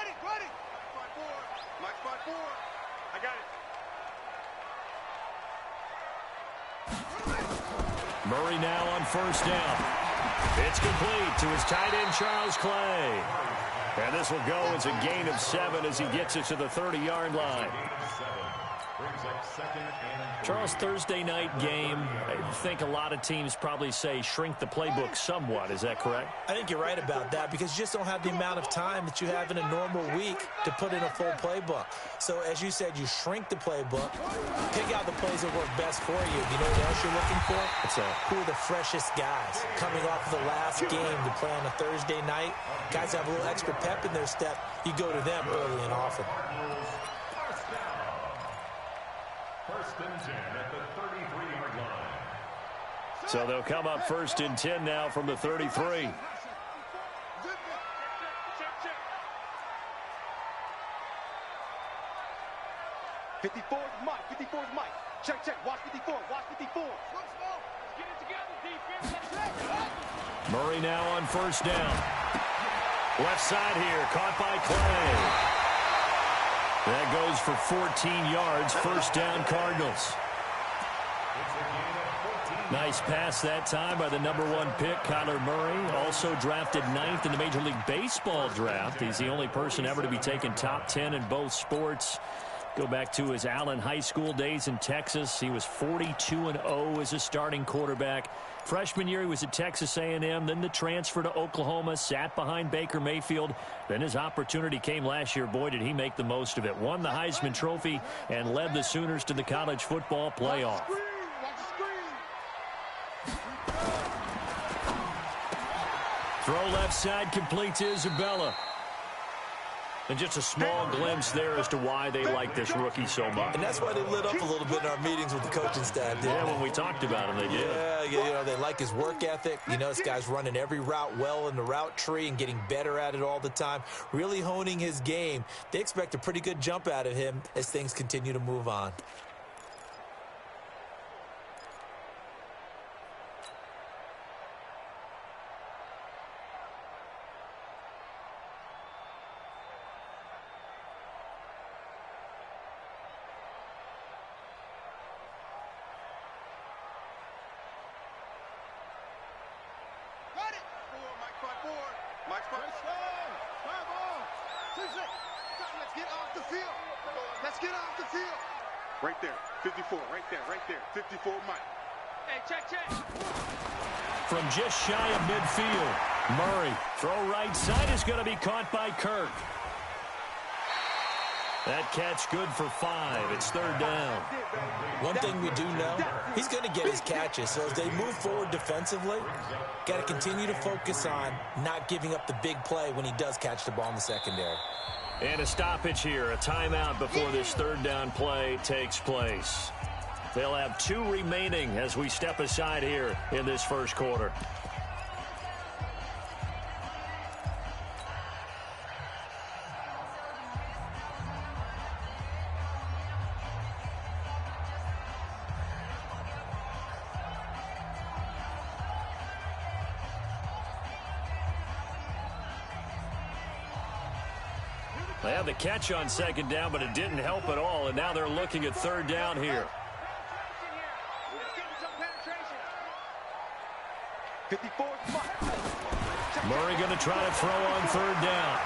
Ready. My spot 4. My spot 4. I got it. Murray now on first down. It's complete to his tight end, Charles Clay. And this will go as a gain of 7 as he gets it to the 30-yard line. Charles, Thursday night game, I think a lot of teams probably say shrink the playbook somewhat. Is that correct? I think you're right about that because you just don't have the amount of time that you have in a normal week to put in a full playbook. So, as you said, you shrink the playbook, pick out the plays that work best for you. You know what else you're looking for? Who are the freshest guys coming off of the last game to play on a Thursday night? Guys have a little extra pep in their step. You go to them early and often. First and 10 at the 33-yard line. So they'll come up first and 10 now from the 33. 54's Mike. 54's Mike. Check. Watch 54. Watch 54. Let's get it together, defense. Murray now on first down. Left side here, caught by Clay. That goes for 14 yards. First down, Cardinals. Nice pass that time by the #1 pick, Kyler Murray. Also drafted 9th in the Major League Baseball draft. He's the only person ever to be taken top 10 in both sports. Go back to his Allen High School days in Texas. He was 42-0 as a starting quarterback. Freshman year, he was at Texas A&M. Then the transfer to Oklahoma, sat behind Baker Mayfield. Then his opportunity came last year. Boy, did he make the most of it. Won the Heisman Trophy and led the Sooners to the college football playoff. Throw left side, complete to Isabella. And just a small glimpse there as to why they like this rookie so much. And that's why they lit up a little bit in our meetings with the coaching staff. Yeah, when we talked about him, they did. Yeah, you know, they like his work ethic. You know, this guy's running every route well in the route tree and getting better at it all the time. Really honing his game. They expect a pretty good jump out of him as things continue to move on. Let's get off the field. Right there. 54. Right there. 54 Mike. Hey, check. From just shy of midfield, Murray. Throw right side is going to be caught by Kirk. That catch good for 5. It's third down. One thing we do know, he's going to get his catches. So as they move forward defensively, got to continue to focus on not giving up the big play when he does catch the ball in the secondary. And a stoppage here, a timeout before this third down play takes place. They'll have 2 remaining as we step aside here in this first quarter. They had the catch on second down, but it didn't help at all, and now they're looking at third down here. 54. Murray going to try to throw on third down.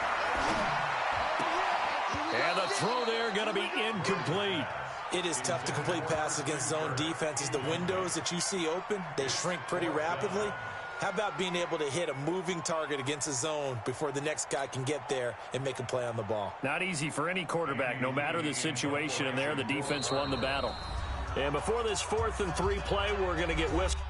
And the throw there going to be incomplete. It is tough to complete passes against zone defenses. The windows that you see open, they shrink pretty rapidly. How about being able to hit a moving target against a zone before the next guy can get there and make a play on the ball? Not easy for any quarterback, no matter the situation. And there, the defense won the battle. And before this 4th and 3 play, we're going to get whisked.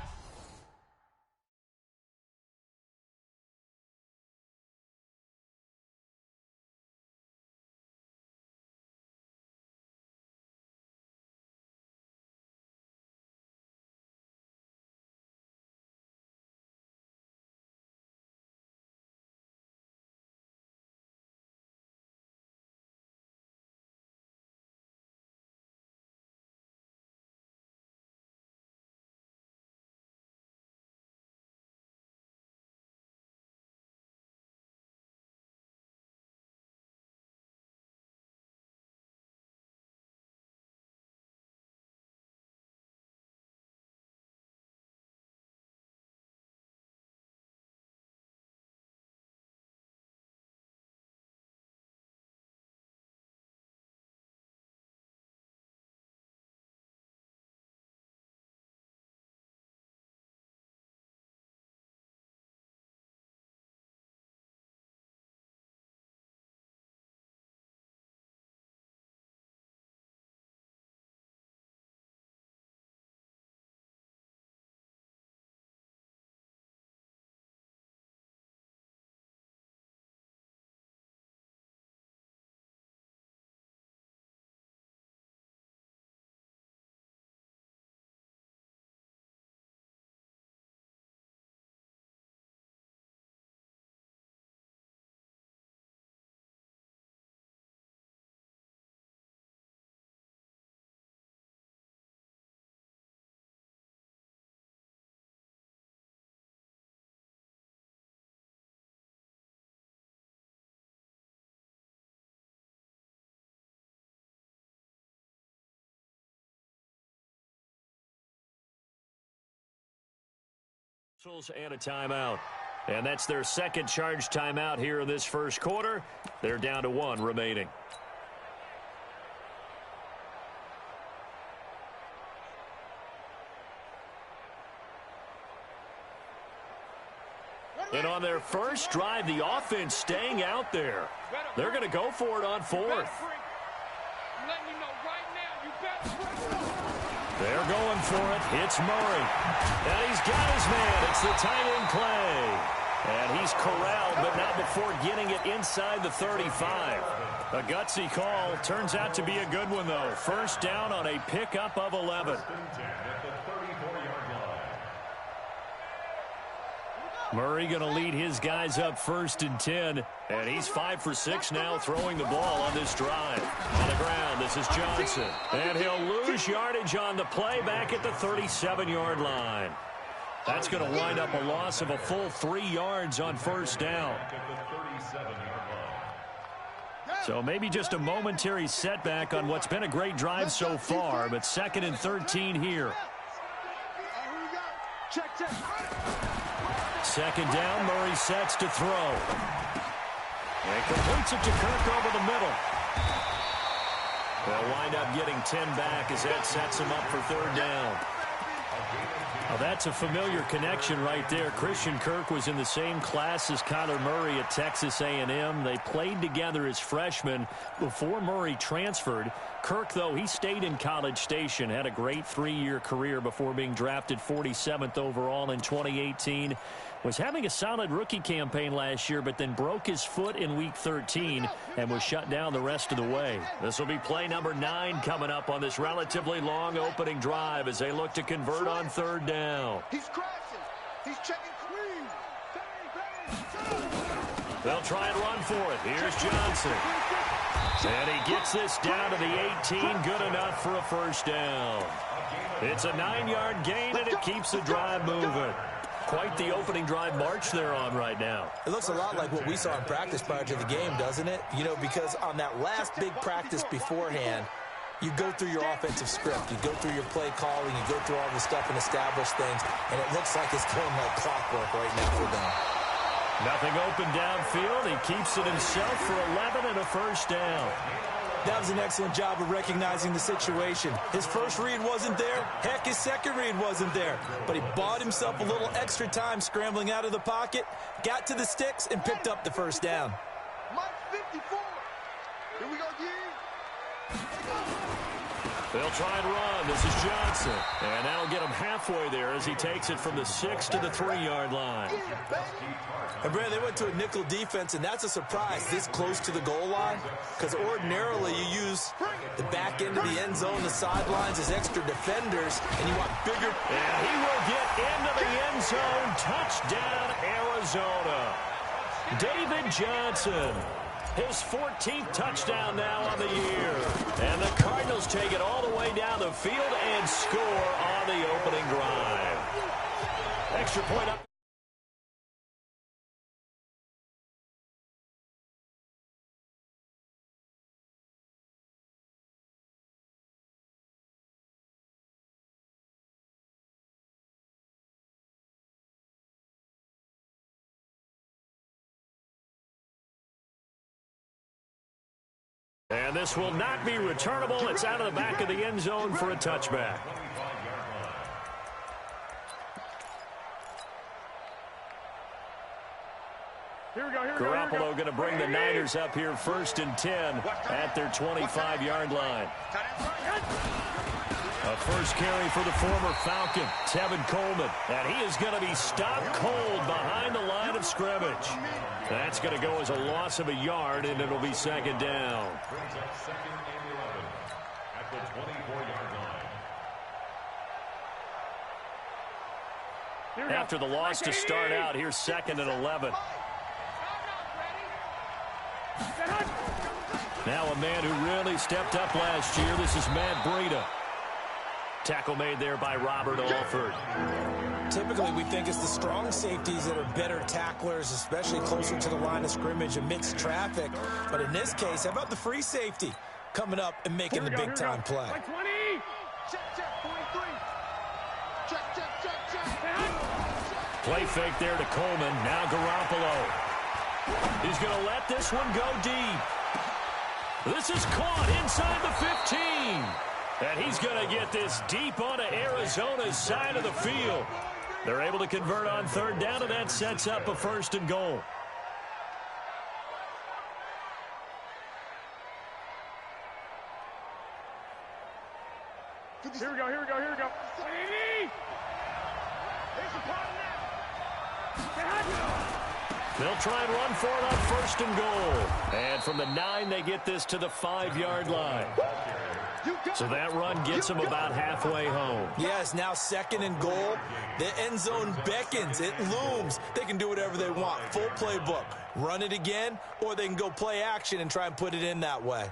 And a timeout. And that's their second charge timeout here in this first quarter. They're down to one remaining. And on their first drive, the offense staying out there. They're going to go for it on fourth. They're going for it. It's Murray. And he's got his man. It's the tight end play. And he's corralled, but not before getting it inside the 35. A gutsy call. Turns out to be a good one, though. First down on a pickup of 11. Murray going to lead his guys up 1st and 10. And he's 5 for 6 now throwing the ball on this drive. On the ground, this is Johnson. And he'll lose yardage on the play back at the 37-yard line. That's going to wind up a loss of a full 3 yards on first down. So maybe just a momentary setback on what's been a great drive so far, but 2nd and 13 here. Second down, Murray sets to throw. And completes it to Kirk over the middle. They'll wind up getting 10 back as that sets him up for 3rd down. Now that's a familiar connection right there. Christian Kirk was in the same class as Kyler Murray at Texas A&M. They played together as freshmen before Murray transferred. Kirk, though, he stayed in College Station, had a great 3-year career before being drafted 47th overall in 2018. Was having a solid rookie campaign last year, but then broke his foot in Week 13 and was shut down the rest of the way. This will be play number 9 coming up on this relatively long opening drive as they look to convert on 3rd down. He's crashing. He's checking clean. They'll try and run for it. Here's Johnson. And he gets this down to the 18. Good enough for a first down. It's a 9-yard gain, and it keeps the drive moving. Quite the opening drive march they're on right now. It looks a lot like what we saw in practice prior to the game, doesn't it? You know, because on that last big practice beforehand, you go through your offensive script. You go through your play calling. You go through all the stuff and establish things. And it looks like it's going like clockwork right now for them. Nothing open downfield. He keeps it himself for 11 and a first down. That was an excellent job of recognizing the situation. His first read wasn't there. Heck, his second read wasn't there. But he bought himself a little extra time scrambling out of the pocket, got to the sticks, and picked up the first down. Mike 54. Here we go, They'll try and run. This is Johnson. And that'll get him halfway there as he takes it from the 6 to the 3-yard line. And Brad, they went to a nickel defense, and that's a surprise this close to the goal line, because ordinarily you use the back end of the end zone, the sidelines as extra defenders, and you want bigger. And he will get into the end zone. Touchdown, Arizona. David Johnson. His 14th touchdown now on the year. And the Cardinals take it all the way down the field and score on the opening drive. Extra point up. And this will not be returnable. It's out of the back of the end zone for a touchback. Garoppolo going to bring the Niners up here 1st and 10 at their 25-yard line. A first carry for the former Falcon, Tevin Coleman. And he is going to be stopped cold behind the line of scrimmage. That's going to go as a loss of a yard, and it'll be 2nd down. Brings up 2nd and 11 at the 24-yard line. After the loss to start out, here's 2nd and 11. Now a man who really stepped up last year. This is Matt Breida. Tackle made there by Robert Alford. Typically, we think it's the strong safeties that are better tacklers, especially closer to the line of scrimmage amidst traffic. But in this case, how about the free safety coming up and making the big-time play? Play fake there to Coleman. Now Garoppolo. He's going to let this one go deep. This is caught inside the 15. And he's going to get this deep onto Arizona's side of the field. They're able to convert on third down, and that sets up a 1st and goal. Here we go, here we go, here we go. They'll try and run for it on 1st and goal. And from the 9, they get this to the 5-yard line. So that run gets them about halfway home. Yes, now 2nd and goal. The end zone beckons. It looms. They can do whatever they want. Full playbook. Run it again, or they can go play action and try and put it in that way.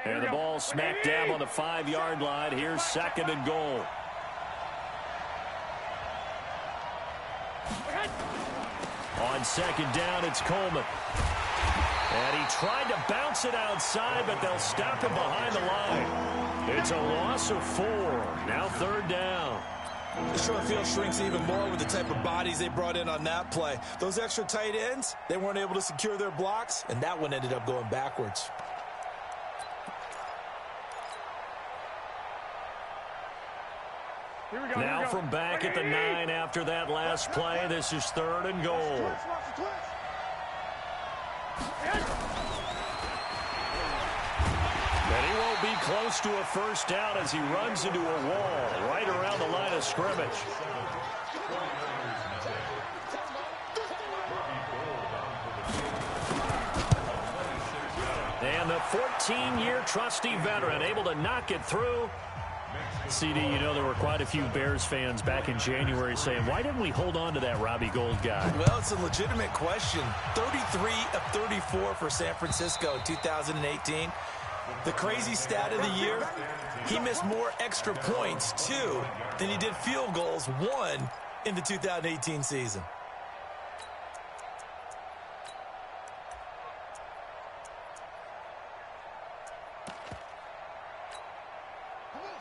And the ball smack dab on the 5-yard line. Here's 2nd and goal. On 2nd down, it's Coleman. And he tried to bounce it outside, but they'll stop him behind the line. It's a loss of 4. Now 3rd down. The short field shrinks even more with the type of bodies they brought in on that play. Those extra tight ends, they weren't able to secure their blocks, and that one ended up going backwards. Now from back at the 9 after that last play, this is 3rd and goal. And he won't be close to a 1st down as he runs into a wall right around the line of scrimmage. And the 14-year trusty veteran able to knock it through. CD, you know there were quite a few Bears fans back in January saying, why didn't we hold on to that Robbie Gould guy? Well, it's a legitimate question. 33 of 34 for San Francisco in 2018. The crazy stat of the year, he missed more extra points, 2, than he did field goals, 1, in the 2018 season.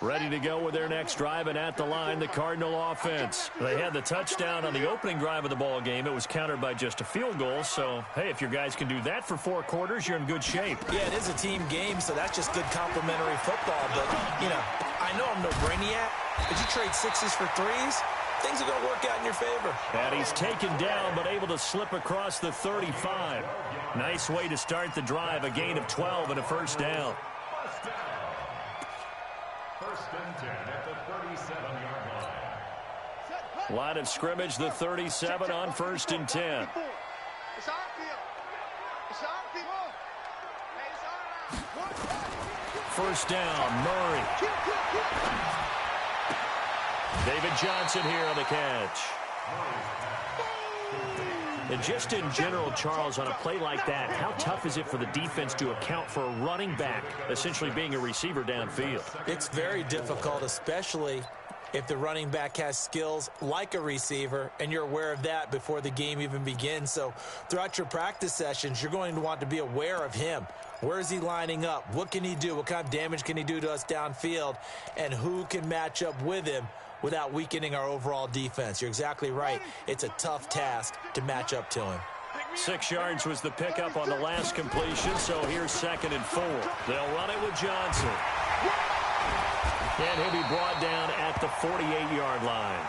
Ready to go with their next drive, and at the line, the Cardinal offense. They had the touchdown on the opening drive of the ball game. It was countered by just a field goal. So, hey, if your guys can do that for 4 quarters, you're in good shape. Yeah, it is a team game, so that's just good complimentary football. But, you know, I know I'm no brainiac, but you trade 6s for 3s, things are going to work out in your favor. And he's taken down, but able to slip across the 35. Nice way to start the drive, a gain of 12 and a 1st down. 1st and 10 at the 37-yard line. Line of scrimmage, the 37 on 1st and 10. First down, Murray. David Johnson here on the catch. And just in general, Charles, on a play like that, how tough is it for the defense to account for a running back essentially being a receiver downfield? It's very difficult, especially if the running back has skills like a receiver, and you're aware of that before the game even begins. So throughout your practice sessions, you're going to want to be aware of him. Where is he lining up? What can he do? What kind of damage can he do to us downfield? And who can match up with him without weakening our overall defense? You're exactly right. It's a tough task to match up to him. 6 yards was the pickup on the last completion, so here's 2nd and 4. They'll run it with Johnson. And he'll be brought down at the 48-yard line.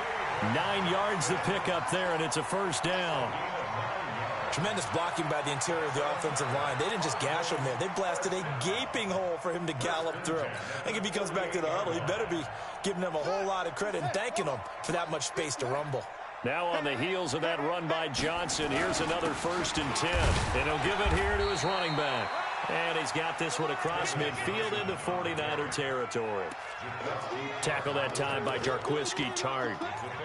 9 yards the pickup there, and it's a 1st down. Tremendous blocking by the interior of the offensive line. They didn't just gash him there. They blasted a gaping hole for him to gallop through. I think if he comes back to the huddle, he better be giving them a whole lot of credit and thanking them for that much space to rumble. Now on the heels of that run by Johnson, here's another 1st and 10. And he'll give it here to his running back. And he's got this one across midfield into 49er territory. Tackle that time by Jarquiski Tart.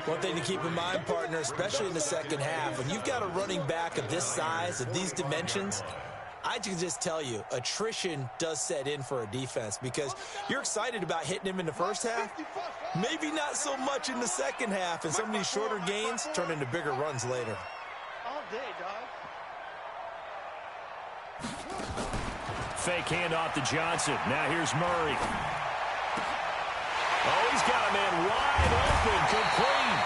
One thing to keep in mind, partner, especially in the second half, when you've got a running back of this size, of these dimensions, I can just tell you, attrition does set in for a defense because you're excited about hitting him in the first half, maybe not so much in the second half, and some of these shorter gains turn into bigger runs later. All day, dog. fake handoff to Johnson. Now here's Murray. Oh, he's got a man wide open, complete.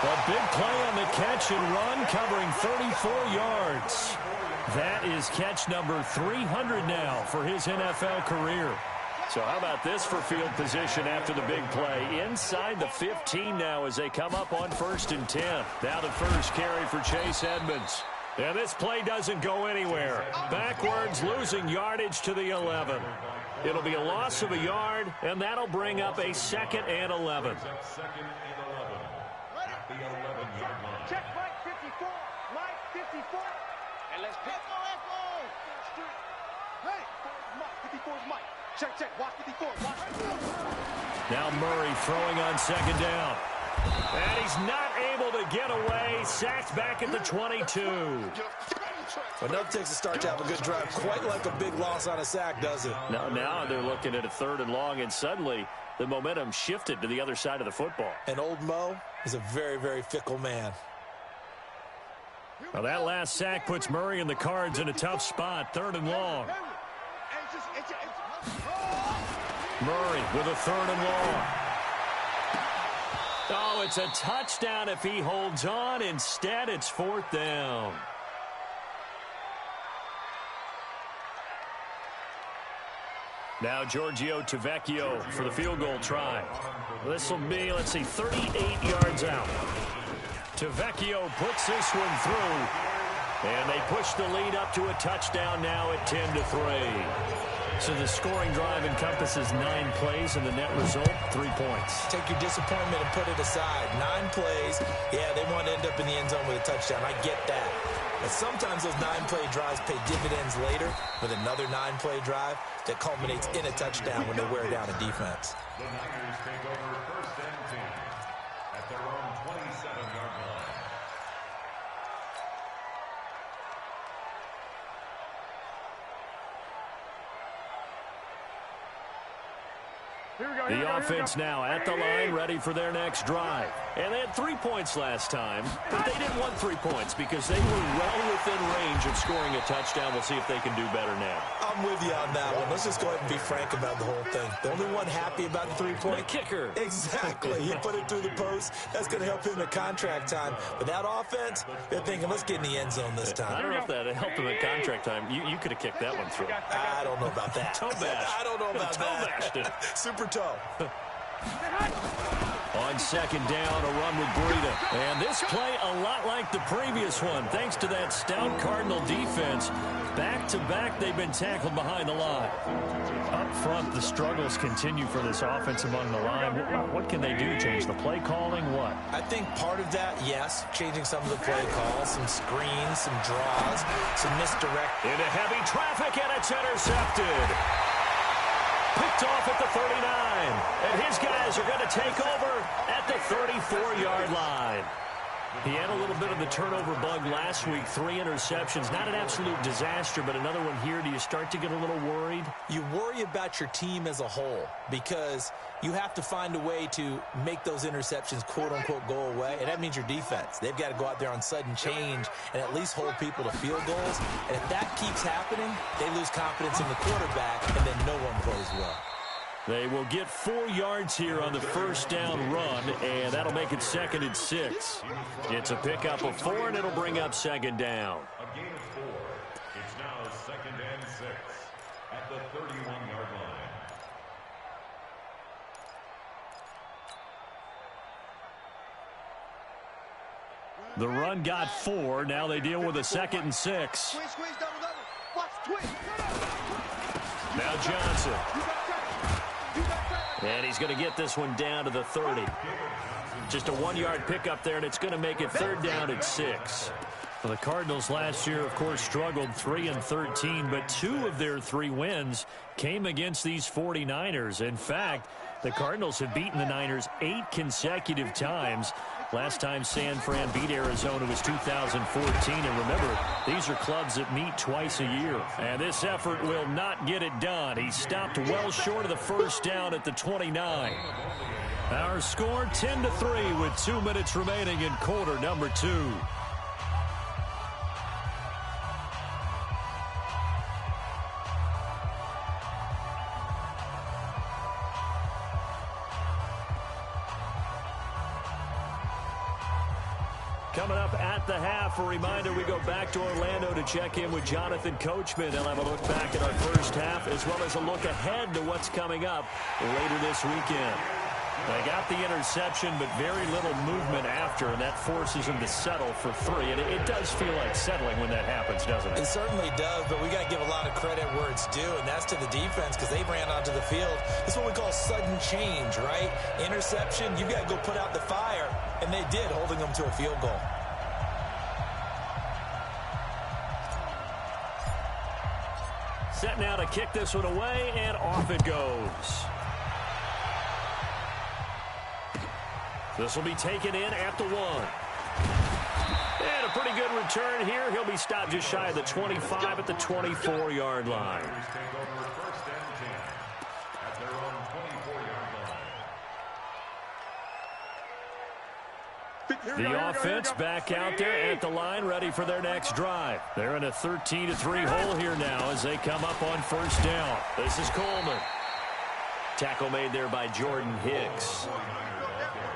A big play on the catch and run, covering 34 yards. That is catch number 300 now for his NFL career. So how about this for field position after the big play? Inside the 15 now as they come up on 1st and 10. Now the first carry for Chase Edmonds. And this play doesn't go anywhere. Backwards, losing yardage to the 11. It'll be a loss of a yard, and that'll bring up a 2nd and 11. Check Mike 54. Mike 54. And let's pick. Hey, Mike 54 is Mike. Check. Watch 54. Watch 54. Now Murray throwing on 2nd down. And he's not able to get away. Sacked back at the 22. Enough takes to start to have a good drive. Quite like a big loss on a sack, does it? Now they're looking at a 3rd and long, and suddenly the momentum shifted to the other side of the football. And old Mo is a very, very fickle man. Well, that last sack puts Murray and the Cards in a tough spot. 3rd and long. Murray with a 3rd and long. Oh, it's a touchdown if he holds on. Instead, it's 4th down. Now Giorgio Tavecchio for the field goal try. This will be, let's see, 38 yards out. Tavecchio puts this one through. And they push the lead up to a touchdown now at 10-3. So the scoring drive encompasses 9 plays, and the net result, 3 points. Take your disappointment and put it aside. 9 plays. Yeah, they want to end up in the end zone with a touchdown. I get that. But sometimes those 9-play drives pay dividends later with another 9-play drive that culminates in a touchdown when they wear down a defense. The Niners take over 1st and 10 at their own 27-yard line. The offense now at the line, ready for their next drive. And they had 3 points last time, but they didn't want 3 points because they were well within range of scoring a touchdown. We'll see if they can do better now. I'm with you on that one. Let's just go ahead and be frank about the whole thing. The only one happy about the 3-point. The kicker. Exactly. He put it through the post. That's going to help him at contract time. But that offense, they're thinking, let's get in the end zone this time. I don't know if that helped him at contract time. You could have kicked that one through. I don't know about that. Toe bash. I don't know about that. Toe bashed it. Super toe. On 2nd down, a run with Breida. And this play a lot like the previous one. Thanks to that stout Cardinal defense. Back-to-back, they've been tackled behind the line. Up front, the struggles continue for this offense among the line. What can they do? Change the play calling? What? I think part of that, yes, changing some of the play calls, some screens, some draws, some misdirect. Into heavy traffic, and it's intercepted. Picked off at the 39. And his guys are going to take over at the 34-yard line. He had a little bit of the turnover bug last week. 3 interceptions. Not an absolute disaster, but another one here. Do you start to get a little worried? You worry about your team as a whole because you have to find a way to make those interceptions, quote-unquote, go away, and that means your defense. They've got to go out there on sudden change and at least hold people to field goals. And if that keeps happening, they lose confidence in the quarterback, and then no one plays well. They will get 4 yards here on the 1st down run, and that'll make it 2nd and 6. It's a pickup of 4, and it'll bring up 2nd down. A gain of 4. It's now 2nd and 6 at the 31-yard line. The run got 4. Now they deal with a 2nd and 6. Squeeze, double. Watch, twist. Now Johnson. And he's going to get this one down to the 30. Just a 1-yard pickup there, and it's going to make it 3rd down at 6. Well, the Cardinals last year, of course, struggled 3-13, but 2 of their 3 wins came against these 49ers. In fact, the Cardinals have beaten the Niners 8 consecutive times. Last time San Fran beat Arizona was 2014. And remember, these are clubs that meet twice a year. And this effort will not get it done. He stopped well short of the 1st down at the 29. Our score 10-3 with 2 minutes remaining in quarter number 2. Coming up at the half, a reminder we go back to Orlando to check in with Jonathan Coachman. He'll have a look back at our first half as well as a look ahead to what's coming up later this weekend. They got the interception, but very little movement after, and that forces them to settle for 3. And it does feel like settling when that happens, doesn't it? It certainly does, but we got to give a lot of credit where it's due, and that's to the defense because they ran onto the field. This is what we call sudden change, right? Interception, you've got to go put out the fire, and they did, holding them to a field goal. Set now to kick this one away, and off it goes. This will be taken in at the 1. And a pretty good return here. He'll be stopped just shy of the 25 at the 24-yard line. The offense back out there at the line, ready for their next drive. They're in a 13-3 hole here now as they come up on first down. This is Coleman. Tackle made there by Jordan Hicks.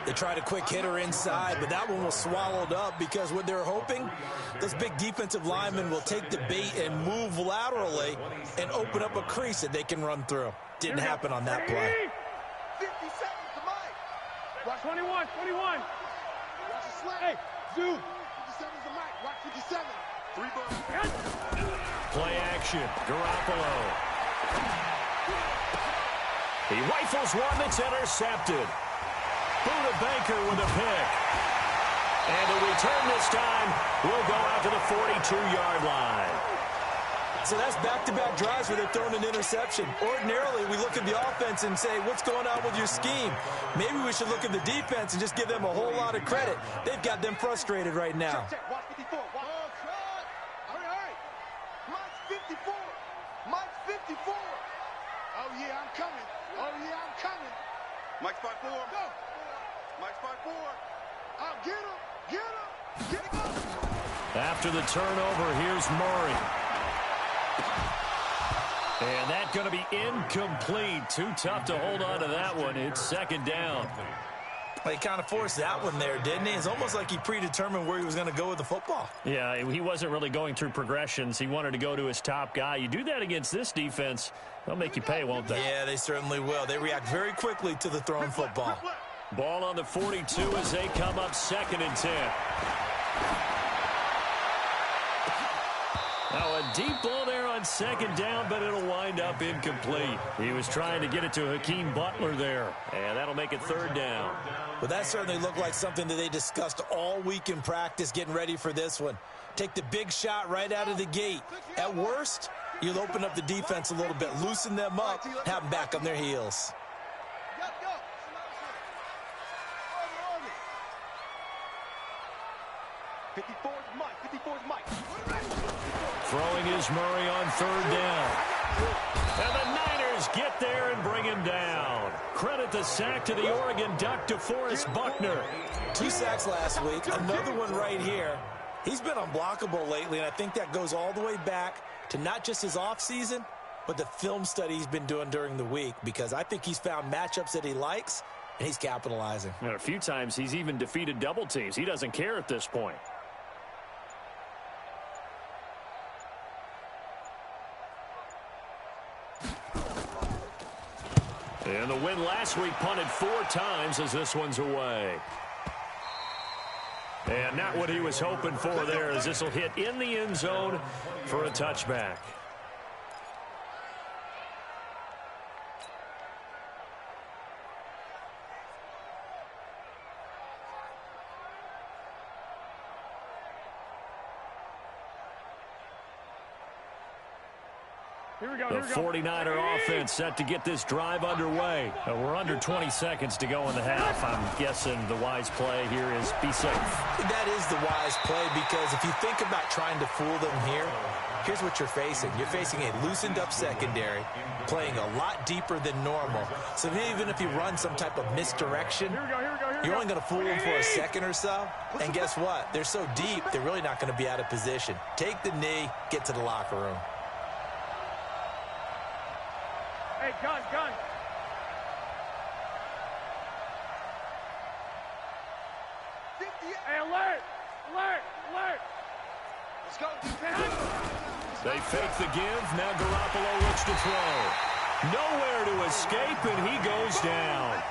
They tried a quick hitter inside, but that one was swallowed up because what they're hoping, those big defensive linemen will take the bait and move laterally and open up a crease that they can run through. Didn't happen on that play. 50 seconds to Mike. Watch 21. Watch the slant. Hey, Zoo. 57 to Mike. Watch 57. 3 balls. Play action. Garoppolo. He rifles one that's intercepted. Buda Baker with a pick. And the return this time will go out to the 42-yard line. So that's back-to-back drives where they're throwing an interception. Ordinarily, we look at the offense and say, what's going on with your scheme? Maybe we should look at the defense and just give them a whole lot of credit. They've got them frustrated right now. Check. Watch 54. Watch. Hurry. Mike's 54. Mike's 54. Oh, yeah, I'm coming. Mike's 5-4. Go. Mike's 5-4. Oh, get him. After the turnover, here's Murray. And that's going to be incomplete. Too tough to hold on to that one. It's second down. Well, he kind of forced that one there, didn't he? It's almost like he predetermined where he was going to go with the football. Yeah, he wasn't really going through progressions. He wanted to go to his top guy. You do that against this defense, they'll make you pay, won't they? Yeah, they certainly will. They react very quickly to the thrown football. Ball on the 42 as they come up 2nd and 10. Now a deep ball there on 2nd down, but it'll wind up incomplete. He was trying to get it to Hakeem Butler there, and that'll make it 3rd down. Well, that certainly looked like something that they discussed all week in practice getting ready for this one. Take the big shot right out of the gate. At worst, you'll open up the defense a little bit, loosen them up, have them back on their heels. 54's Mike. Throwing is Murray on 3rd down. And the Niners get there and bring him down. Credit the sack to the Oregon Duck, DeForest Buckner. 2 sacks last week, another one right here. He's been unblockable lately, and I think that goes all the way back to not just his offseason, but the film study he's been doing during the week, because I think he's found matchups that he likes, and he's capitalizing. And a few times he's even defeated double teams. He doesn't care at this point. And the win last week punted 4 times as this one's away. And not what he was hoping for there, as this will hit in the end zone for a touchback. The 49er offense set to get this drive underway. We're under 20 seconds to go in the half. I'm guessing the wise play here is be safe. That is the wise play, because if you think about trying to fool them here, here's what you're facing. You're facing a loosened up secondary, playing a lot deeper than normal. So even if you run some type of misdirection, you're only going to fool them for a second or so. And guess what? They're so deep, they're really not going to be out of position. Take the knee, get to the locker room. Hey, gun. Hey, alert! Alert! Alert! Let's go. They fake the give. Now Garoppolo looks to throw. Nowhere to escape, and he goes down.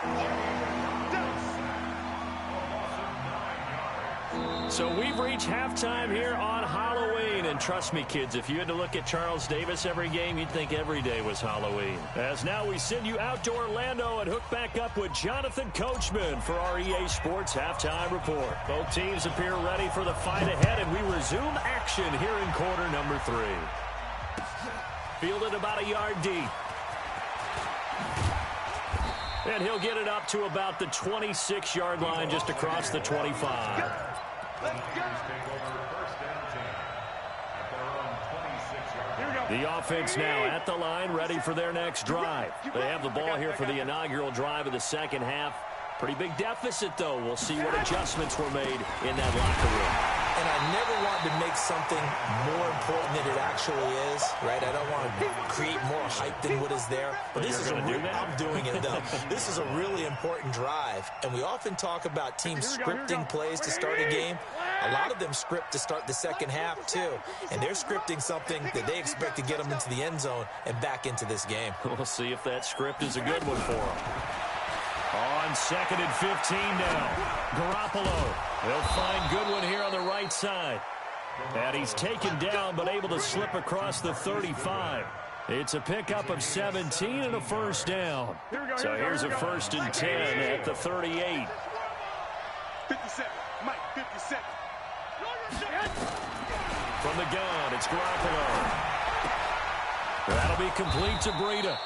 So we've reached halftime here on Halloween. And trust me, kids, if you had to look at Charles Davis every game, you'd think every day was Halloween. As now we send you out to Orlando and hook back up with Jonathan Coachman for our EA Sports Halftime Report. Both teams appear ready for the fight ahead, and we resume action here in quarter number 3. Fielded about a yard deep. And he'll get it up to about the 26-yard line, just across the 25. The offense now at the line, ready for their next drive. They have the ball here for the inaugural drive of the second half. Pretty big deficit, though. We'll see what adjustments were made in that locker room. And I never want to make something more important than it actually is, right? I don't want to create more hype than what is there. But this is I'm doing it, though. This is a really important drive. And we often talk about teams scripting plays to start a game. A lot of them script to start the second half, too. And they're scripting something that they expect to get them into the end zone and back into this game. We'll see if that script is a good one for them. On 2nd and 15 now. Garoppolo. They'll find Goodwin here on the right side. And he's taken down, but able to slip across the 35. It's a pickup of 17 and a first down. So here's a 1st and 10 at the 38. 57. Mike, 57. From the gun, it's Garoppolo. That'll be complete to Breida.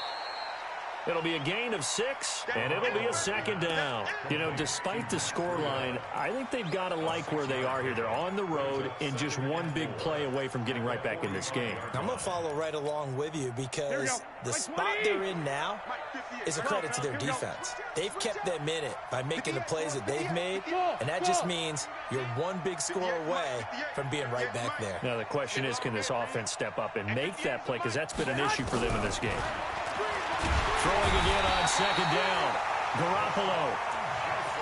It'll be a gain of 6, and it'll be a 2nd down. You know, despite the scoreline, I think they've got to like where they are here. They're on the road and just one big play away from getting right back in this game. I'm going to follow right along with you because the spot they're in now is a credit to their defense. They've kept them in it by making the plays that they've made, and that just means you're one big score away from being right back there. Now, the question is, can this offense step up and make that play? Because that's been an issue for them in this game. Throwing again on 2nd down. Garoppolo.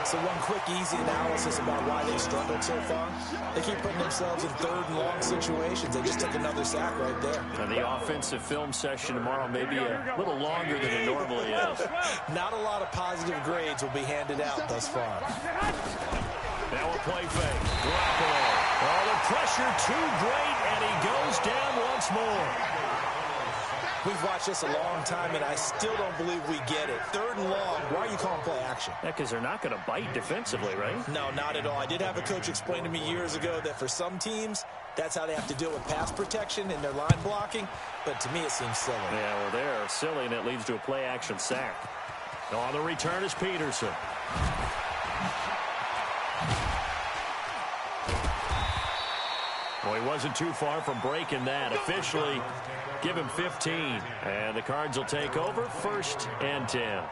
So one quick, easy analysis about why they struggled so far. They keep putting themselves in 3rd and long situations. They just took another sack right there. And the offensive film session tomorrow may be a little longer than it normally is. Not a lot of positive grades will be handed out thus far. Now a play fake. Garoppolo. Oh, the pressure too great, and he goes down once more. We've watched this a long time, and I still don't believe we get it. 3rd and long, why are you calling play action? Yeah, because they're not going to bite defensively, right? No, not at all. I did have a coach explain to me years ago that for some teams, that's how they have to deal with pass protection and their line blocking, but to me it seems silly. Yeah, well, they're silly, and it leads to a play-action sack. On the return is Peterson. Well, he wasn't too far from breaking that. Officially, give him 15. And the Cards will take over 1st and 10.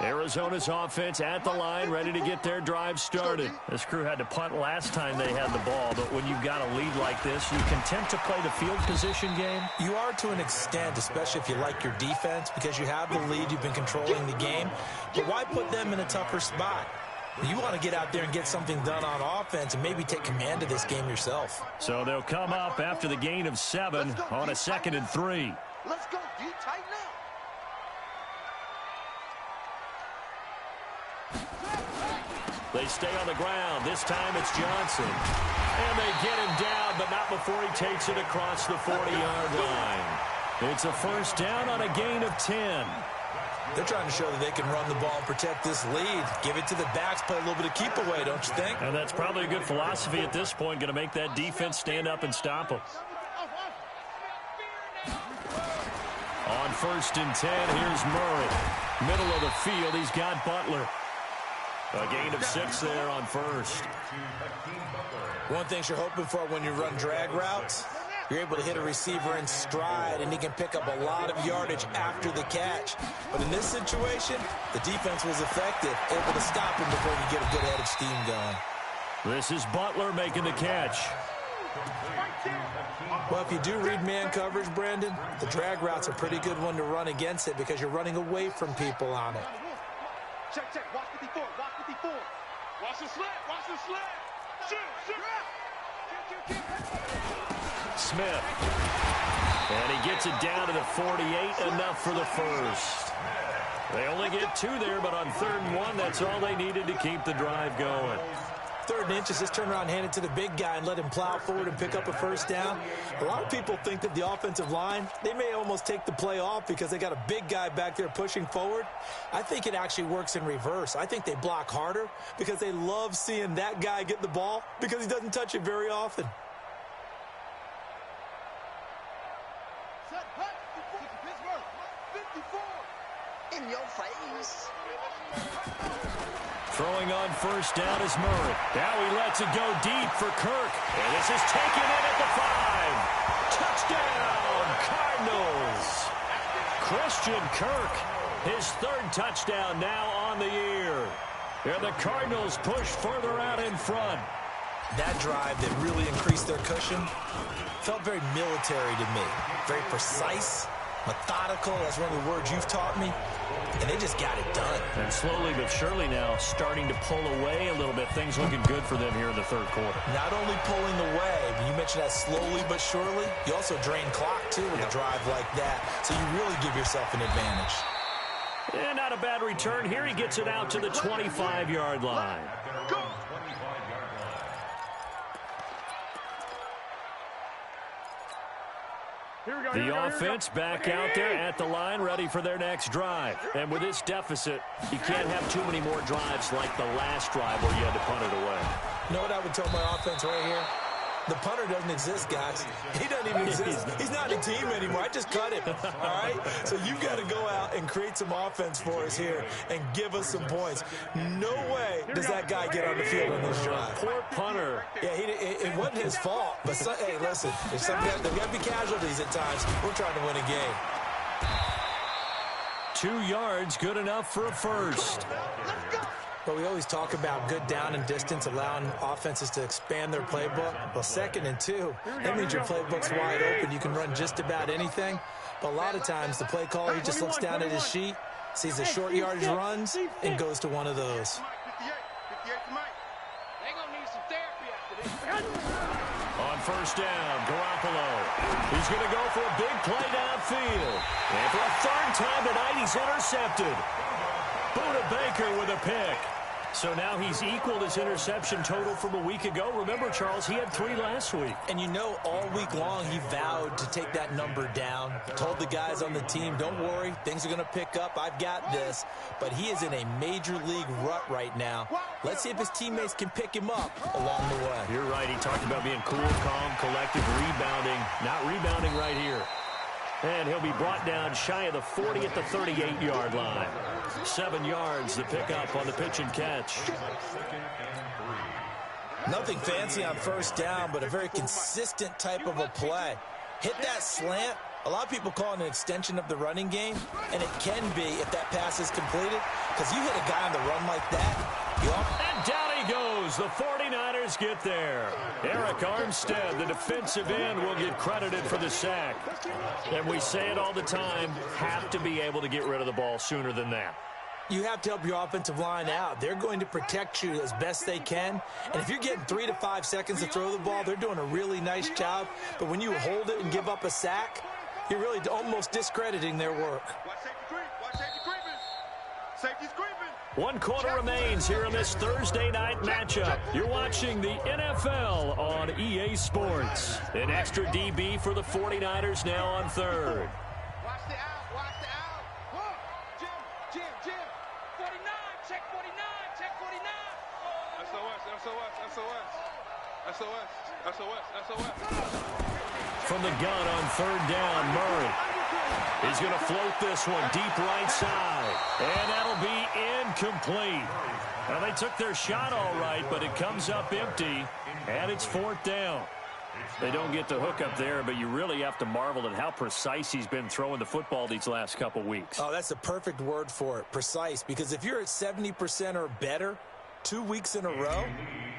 Arizona's offense at the line, ready to get their drive started. This crew had to punt last time they had the ball, but when you've got a lead like this, you content to play the field position game? You are to an extent, especially if you like your defense, because you have the lead, you've been controlling the game. But why put them in a tougher spot? You want to get out there and get something done on offense and maybe take command of this game yourself. So they'll come up after the gain of 7 on a 2nd and 3. Let's go. You tight now. They stay on the ground. This time it's Johnson. And they get him down, but not before he takes it across the 40-yard line. It's a 1st down on a gain of 10. They're trying to show that they can run the ball and protect this lead. Give it to the backs, play a little bit of keep away, don't you think? And that's probably a good philosophy at this point, going to make that defense stand up and stop them. On 1st and 10, here's Murray. Middle of the field, he's got Butler. A gain of 6 there on 1st. One thing you're hoping for when you run drag routes, you're able to hit a receiver in stride, and he can pick up a lot of yardage after the catch. But in this situation, the defense was effective, able to stop him before you get a good head of steam going. This is Butler making the catch. Well, if you do read man coverage, Brandon, the drag route's a pretty good one to run against it because you're running away from people on it. Check, check. Watch 54. Watch 54. Watch the slant. Watch the slant. Shoot. Smith. And he gets it down to the 48, enough for the first. They only get 2 there, but on 3rd and 1, that's all they needed to keep the drive going. 3rd and inches, just turn around and hand it to the big guy and let him plow forward and pick up a first down. A lot of people think that the offensive line, they may almost take the play off because they got a big guy back there pushing forward. I think it actually works in reverse. I think they block harder because they love seeing that guy get the ball because he doesn't touch it very often. In your face. Throwing on first down is Murray. Now he lets it go deep for Kirk. And this is taken in at the 5. Touchdown, Cardinals. Christian Kirk, his 3rd touchdown now on the year. And the Cardinals push further out in front. That drive that really increased their cushion felt very military to me. Very precise, methodical. That's one of the words you've taught me. And they just got it done. And slowly but surely now starting to pull away a little bit. Things looking good for them here in the 3rd quarter. Not only pulling away, but you mentioned that slowly but surely. You also drain clock, too, with a drive like that. So you really give yourself an advantage. And not a bad return here. He gets it out to the 25-yard line. Go. The offense back out there at the line, ready for their next drive. And with this deficit, you can't have too many more drives like the last drive where you had to punt it away. You know what I would tell my offense right here? The punter doesn't exist, guys. He doesn't even exist. He's not a team anymore. I just cut him, all right? So you've got to go out and create some offense for us here and give us some points. No way does that guy get on the field on this drive. Poor punter. Yeah, it wasn't his fault. But, hey, listen, there's got to be casualties at times. We're trying to win a game. 2 yards, good enough for a first. But we always talk about good down and distance, allowing offenses to expand their playbook. Well, 2nd and 2, that means your playbook's wide open. You can run just about anything. But a lot of times, the play caller, he just looks down at his sheet, sees the short yardage runs, and goes to one of those. On first down, Garoppolo. He's going to go for a big play downfield. And for a 3rd time tonight, he's intercepted. Buda Baker with a pick. So now he's equaled his interception total from a week ago. Remember, Charles, he had 3 last week. And you know, all week long he vowed to take that number down. Told the guys on the team, don't worry, things are going to pick up. I've got this. But he is in a major league rut right now. Let's see if his teammates can pick him up along the way. You're right. He talked about being cool, calm, collective, rebounding. Not rebounding right here. And he'll be brought down shy of the 40 at the 38-yard line. 7 yards, the pickup on the pitch and catch. Nothing fancy on first down, but a very consistent type of a play. Hit that slant. A lot of people call it an extension of the running game, and it can be if that pass is completed, because you hit a guy on the run like that. And down he goes. The 49ers get there. Eric Armstead, the defensive end, will get credited for the sack. And we say it all the time, have to be able to get rid of the ball sooner than that. You have to help your offensive line out. They're going to protect you as best they can. And if you're getting 3 to 5 seconds to throw the ball, they're doing a really nice job. But when you hold it and give up a sack, you're really almost discrediting their work. Watch safety creep. Watch safety creeping. Safety's creeping. 1 quarter remains here in this Thursday night matchup. You're watching the NFL on EA Sports. An extra DB for the 49ers now on 3rd. Watch the out. Watch the out. Jim. 49, check 49, check 49. SOS. From the gun on 3rd down, Murray. He's going to float this one deep right side. And that'll be incomplete. Now, they took their shot all right, but it comes up empty, and it's 4th down. They don't get the hook up there, but you really have to marvel at how precise he's been throwing the football these last couple weeks. Oh, that's the perfect word for it, precise, because if you're at 70% or better 2 weeks in a row,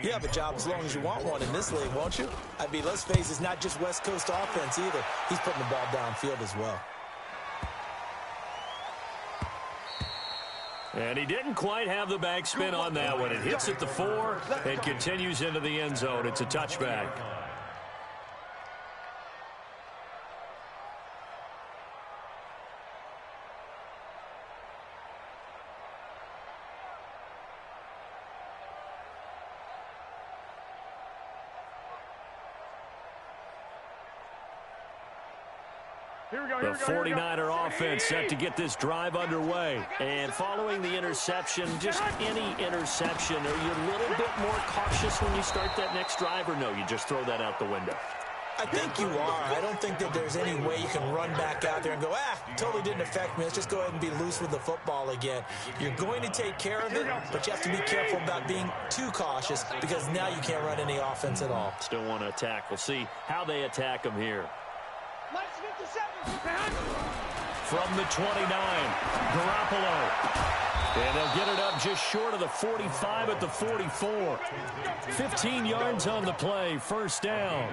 you have a job as long as you want one in this league, won't you? I mean, let's face it, it's not just West Coast offense either. He's putting the ball downfield as well. And he didn't quite have the backspin on that one. It hits at the 4 and continues into the end zone. It's a touchback. The 49er offense set to get this drive underway. And following the interception, just any interception, are you a little bit more cautious when you start that next drive, or no, you just throw that out the window? I think you are. I don't think that there's any way you can run back out there and go, totally didn't affect me. Let's just go ahead and be loose with the football again. You're going to take care of it, but you have to be careful about being too cautious because now you can't run any offense at all. Still want to attack. We'll see how they attack him here. From the 29, Garoppolo. And they'll get it up just short of the 45 at the 44. 15 yards on the play, first down.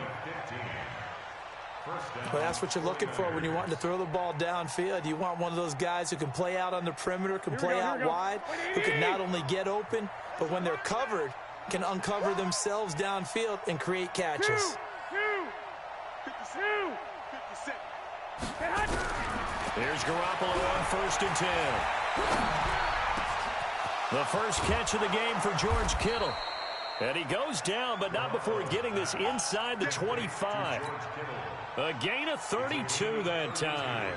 Well, that's what you're looking for when you want to throw the ball downfield. You want one of those guys who can play out on the perimeter, can play out wide, who can not only get open, but when they're covered, can uncover themselves downfield and create catches. Here's Garoppolo on 1st and 10. The first catch of the game for George Kittle. And he goes down, but not before getting this inside the 25. A gain of 32 that time.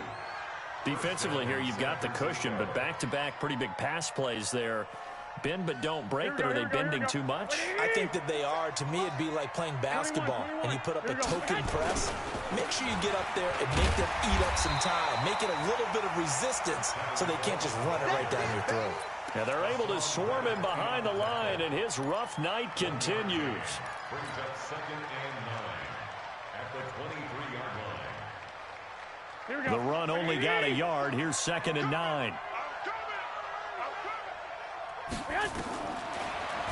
Defensively here, you've got the cushion, but back-to-back pretty big pass plays there. Bend but don't break, but are they bending too much? I think that they are. To me, it'd be like playing basketball, and you put up a token press. Make sure you get up there and make them eat up some time. Make it a little bit of resistance so they can't just run it right down your throat. And they're able to swarm him behind the line, and his rough night continues. Brings up 2nd and 9 at the 23-yard line. The run only got a yard. Here's 2nd and 9.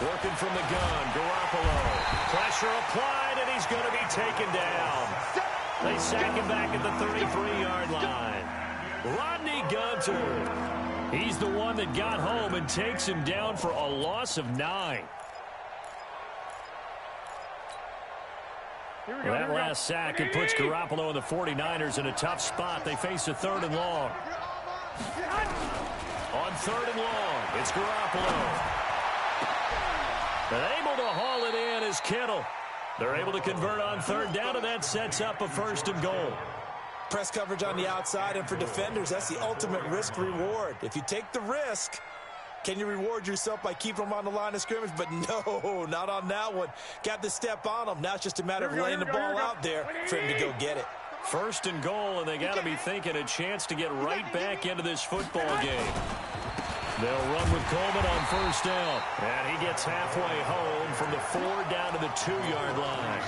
Working from the gun, Garoppolo. Pressure applied, and he's going to be taken down. They sack him back at the 33-yard line. Rodney Gunter. He's the one that got home and takes him down for a loss of 9. That last sack, it puts Garoppolo and the 49ers in a tough spot. They face a 3rd and long. On 3rd and long, it's Garoppolo. They're able to haul it in as Kittle. They're able to convert on 3rd down, and that sets up a 1st and goal. Press coverage on the outside, and for defenders, that's the ultimate risk-reward. If you take the risk, can you reward yourself by keeping them on the line of scrimmage? But no, not on that one. Got to step on them. Now it's just a matter of laying the ball out there for him to go get it. 1st and goal, and they got to be thinking a chance to get right back into this football game. They'll run with Coleman on 1st down. And he gets halfway home from the 4 down to the 2-yard line.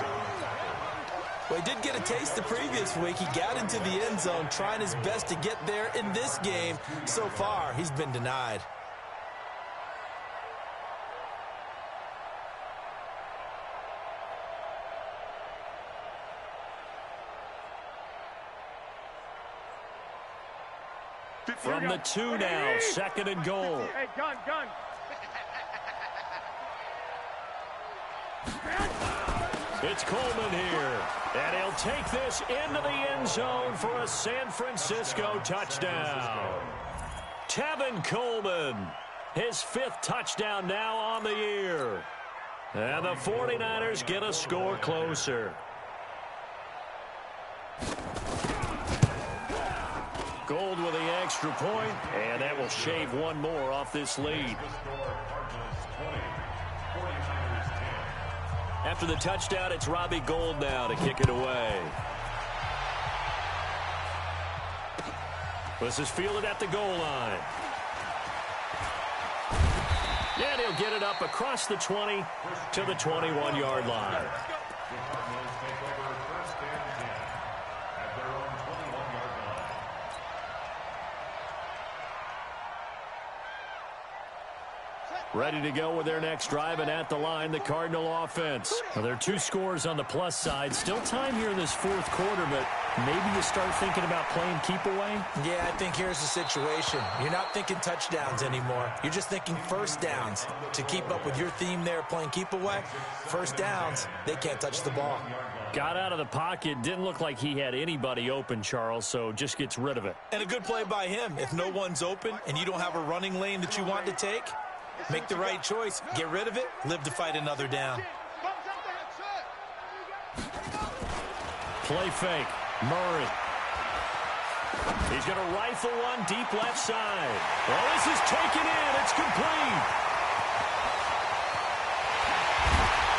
Well, he did get a taste the previous week. He got into the end zone trying his best to get there in this game. So far, he's been denied. From the 2 now, 2nd and goal. Hey, gun. It's Coleman here, and he'll take this into the end zone for a San Francisco touchdown. Tevin Coleman, his 5th touchdown now on the year. And the 49ers get a score closer. Gold with the extra point, and that will shave one more off this lead. After the touchdown, it's Robbie Gould now to kick it away. This is fielded at the goal line. And he'll get it up across the 20 to the 21-yard line. Ready to go with their next drive, and at the line, the Cardinal offense. Well, there are 2 scores on the plus side. Still time here in this 4th quarter, but maybe you start thinking about playing keep away? Yeah, I think here's the situation. You're not thinking touchdowns anymore. You're just thinking first downs. To keep up with your theme there, playing keep away, first downs, they can't touch the ball. Got out of the pocket. Didn't look like he had anybody open, Charles, so just gets rid of it. And a good play by him. If no one's open and you don't have a running lane that you want to take, make the right choice. Get rid of it. Live to fight another down. Play fake. Murray. He's going to rifle one deep left side. Well, this is taken in. It's complete.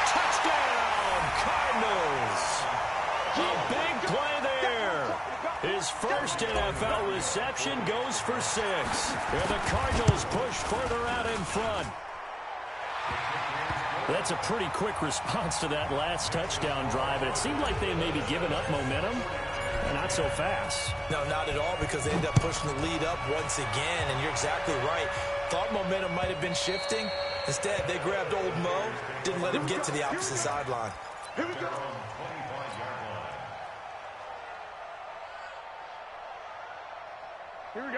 Touchdown, Cardinals. A big play there. His first NFL reception goes for 6. And the Cardinals push further out in front. That's a pretty quick response to that last touchdown drive. And it seemed like they may be giving up momentum. Not so fast. No, not at all, because they end up pushing the lead up once again. And you're exactly right. Thought momentum might have been shifting. Instead, they grabbed old Mo. Didn't let him get to the opposite sideline. Here we go.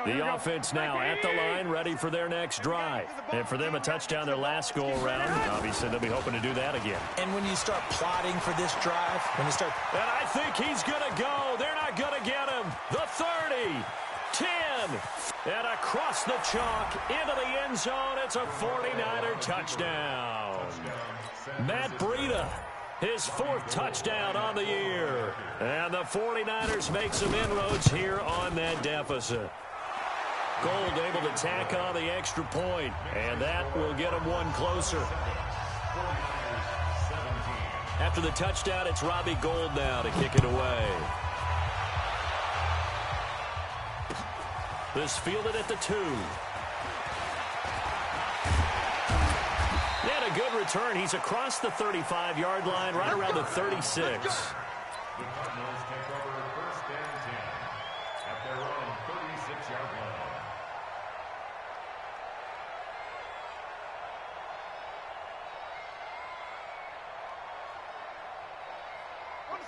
The offense now at the line, ready for their next drive. And for them, a touchdown their last go-around. Obviously, they'll be hoping to do that again. And when you start plotting for this drive, when you start... And I think he's going to go. They're not going to get him. The 30, 10, and across the chalk into the end zone. It's a 49er touchdown. Matt Breida, his 4th touchdown on the year. And the 49ers make some inroads here on that deficit. Gold able to tack on the extra point, and that will get them one closer. After the touchdown, it's Robbie Gould now to kick it away. This fielded at the 2. And a good return. He's across the 35-yard line, right around the 36. The Cardinals take over 1st and 10 at their own 36-yard line.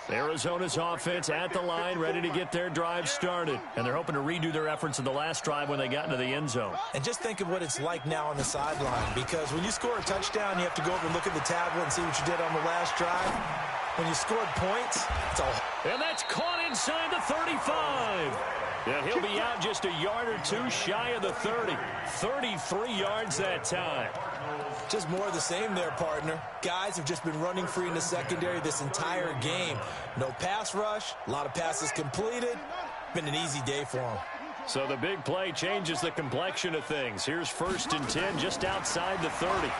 Arizona's offense at the line, ready to get their drive started. And they're hoping to redo their efforts in the last drive when they got into the end zone. And just think of what it's like now on the sideline, because when you score a touchdown, you have to go over and look at the tablet and see what you did on the last drive. When you scored points, it's all... And that's caught inside the 35. And he'll be out just a yard or 2 shy of the 30. 33 yards that time. Just more of the same there, partner. Guys have just been running free in the secondary this entire game. No pass rush, a lot of passes completed. Been an easy day for them. So the big play changes the complexion of things. Here's 1st and 10 just outside the 30.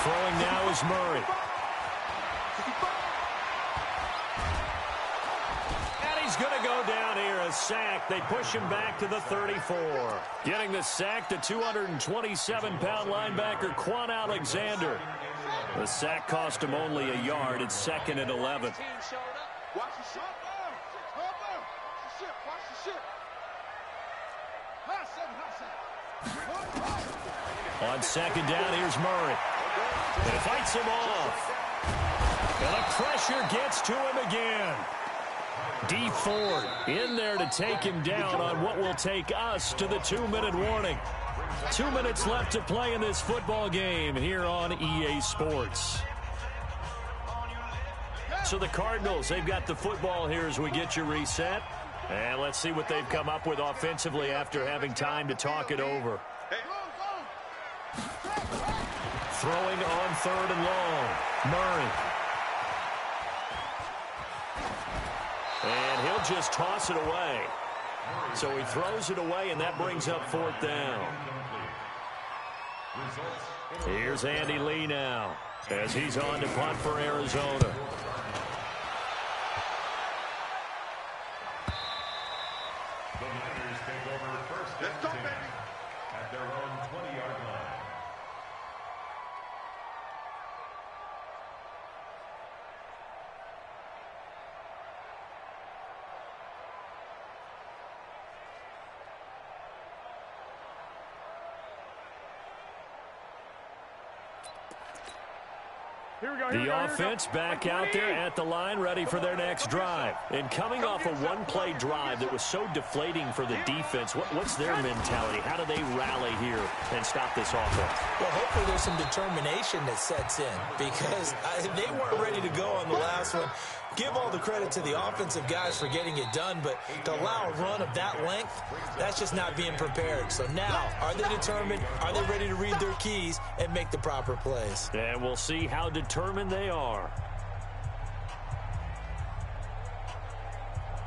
Throwing now is Murray. And he's going to go down here, a sack. They push him back to the 34. Getting the sack, the 227-pound linebacker, Quan Alexander. The sack cost him only a yard. It's 2nd and 11. Watch the shit. Watch the shit. On 2nd down, here's Murray. And he fights him off. And the pressure gets to him again. D Ford in there to take him down on what will take us to the 2-minute warning. 2 minutes left to play in this football game here on EA Sports. So the Cardinals, they've got the football here as we get you reset. And let's see what they've come up with offensively after having time to talk it over. Throwing on 3rd and long. Murray. And he'll just toss it away. So he throws it away, and that brings up 4th down. Here's Andy Lee now as he's on to punt for Arizona. The Niners take over 1st and 10 at their own 20-yard line. The offense back out there at the line, ready for their next drive. And coming off a one-play drive that was so deflating for the defense, what's their mentality? How do they rally here and stop this offense? Well, hopefully there's some determination that sets in because they weren't ready to go on the last one. Give all the credit to the offensive guys for getting it done, but to allow a run of that length, that's just not being prepared. So now, are they determined? Are they ready to read their keys and make the proper plays? And we'll see how determined they are.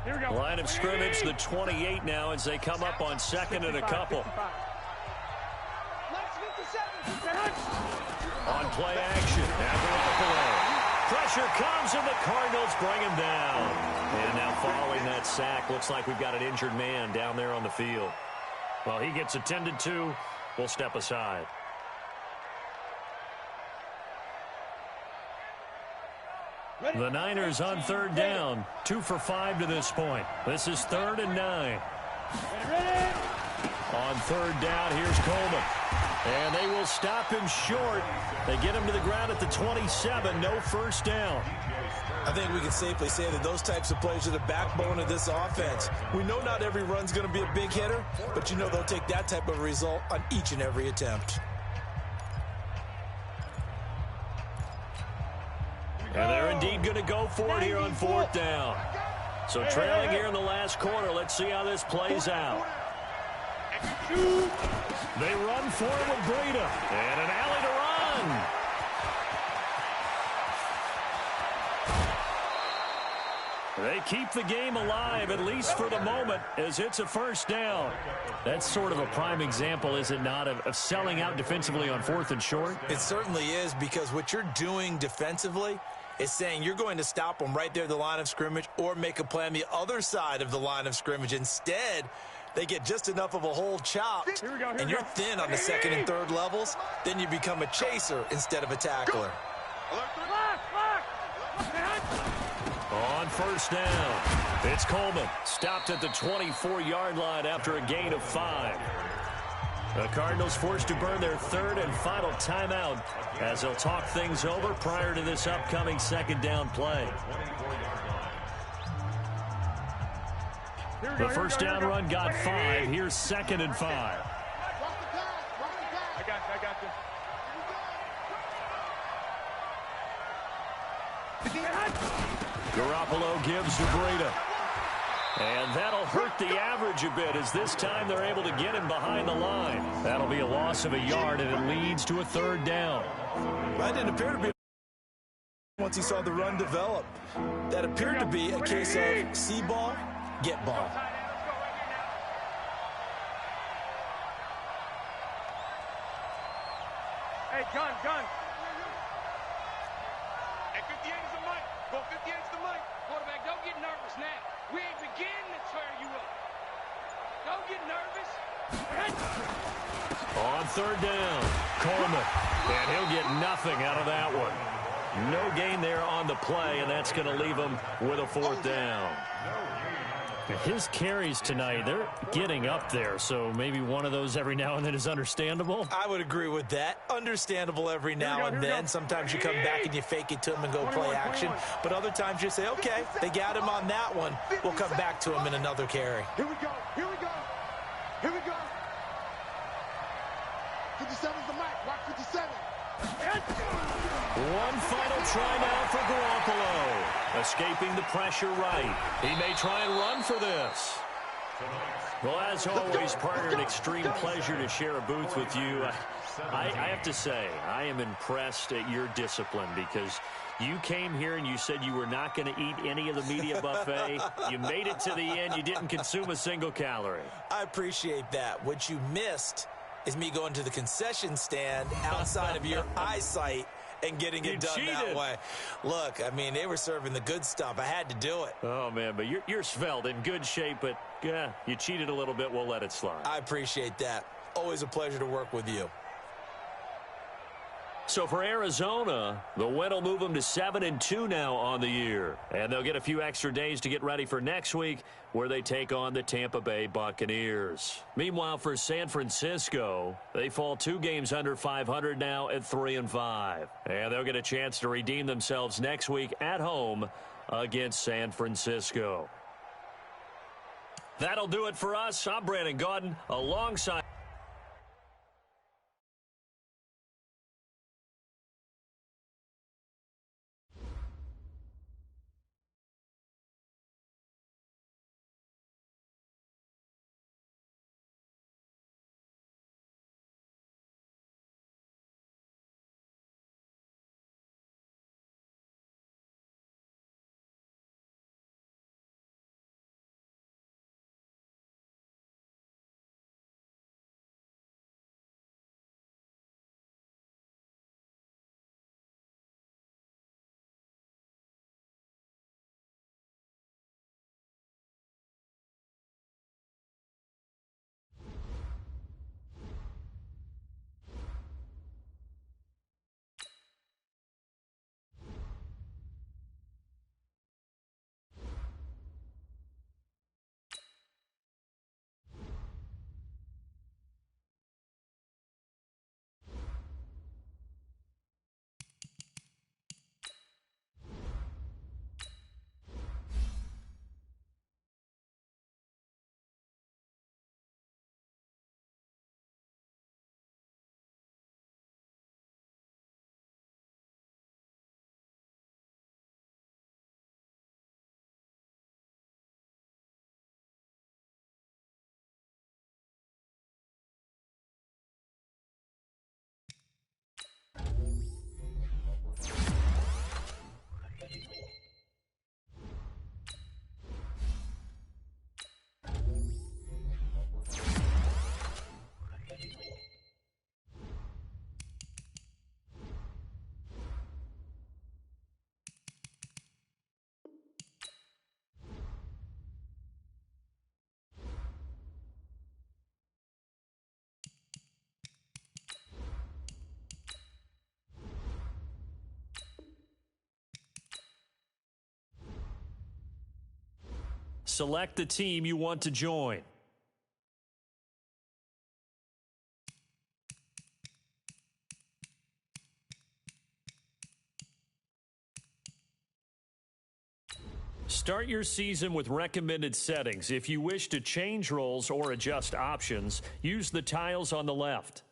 Here we go. Line of scrimmage, the 28 now as they come up on second and a couple. On play action, Garoppolo. Pressure comes, and the Cardinals bring him down. And now following that sack, looks like we've got an injured man down there on the field. Well, he gets attended to. We'll step aside. The Niners on third down. 2 for 5 to this point. This is 3rd and 9. On third down, here's Coleman. And they will stop him short. They get him to the ground at the 27. No first down. I think we can safely say that those types of plays are the backbone of this offense. We know not every run's going to be a big hitter, but you know they'll take that type of result on each and every attempt. And they're indeed going to go for it here on 4th down. So trailing here in the last quarter. Let's see how this plays out. They run for him with Breida. And an alley to run. They keep the game alive, at least for the moment, as it's a first down. That's sort of a prime example, is it not, of selling out defensively on 4th and short? It certainly is, because what you're doing defensively is saying you're going to stop them right there at the line of scrimmage or make a play on the other side of the line of scrimmage. Instead, they get just enough of a hole chopped, and you're thin on the 2nd and 3rd levels. Then you become a chaser instead of a tackler. On first down, it's Coleman. Stopped at the 24-yard line after a gain of 5. The Cardinals forced to burn their 3rd and final timeout as they'll talk things over prior to this upcoming 2nd down play. The first down run got 5. Here's 2nd and 5. I got you. Garoppolo gives to Breida. And that'll hurt the average a bit as this time they're able to get him behind the line. That'll be a loss of a yard, and it leads to a 3rd down. That didn't appear to be once he saw the run develop. That appeared to be a case of see ball, get ball. Hey, gun. Hey, 58 is the mic. Go 58 is the mic. Quarterback, don't get nervous now. We ain't beginning to tear you up. Don't get nervous. On 3rd down, Coleman. And he'll get nothing out of that one. No gain there on the play, and that's going to leave him with a 4th down. His carries tonight, they're getting up there, so maybe one of those every now and then is understandable. I would agree with that. Understandable every now and then. Sometimes you come back and you fake it to him and go play action. But other times you say, okay, they got him on that one. We'll come back to him in another carry. Here we go. 57 is the mic. Watch 57. One final try now for Garoppolo. Escaping the pressure right. He may try and run for this. Well, as always, partner, an extreme pleasure to share a booth with you. I have to say, I am impressed at your discipline because you came here and you said you were not going to eat any of the media buffet. You made it to the end. You didn't consume a single calorie. I appreciate that. What you missed is me going to the concession stand outside of your eyesight and getting it done that way. Look, I mean, they were serving the good stuff. I had to do it. Oh, man, but you're svelte, in good shape, but yeah, you cheated a little bit. We'll let it slide. I appreciate that. Always a pleasure to work with you. So for Arizona, the win will move them to 7-2 now on the year. And they'll get a few extra days to get ready for next week, where they take on the Tampa Bay Buccaneers. Meanwhile, for San Francisco, they fall 2 games under 500 now at 3-5. And they'll get a chance to redeem themselves next week at home against San Francisco. That'll do it for us. I'm Brandon Gaudin alongside select the team you want to join. Start your season with recommended settings. If you wish to change roles or adjust options, use the tiles on the left.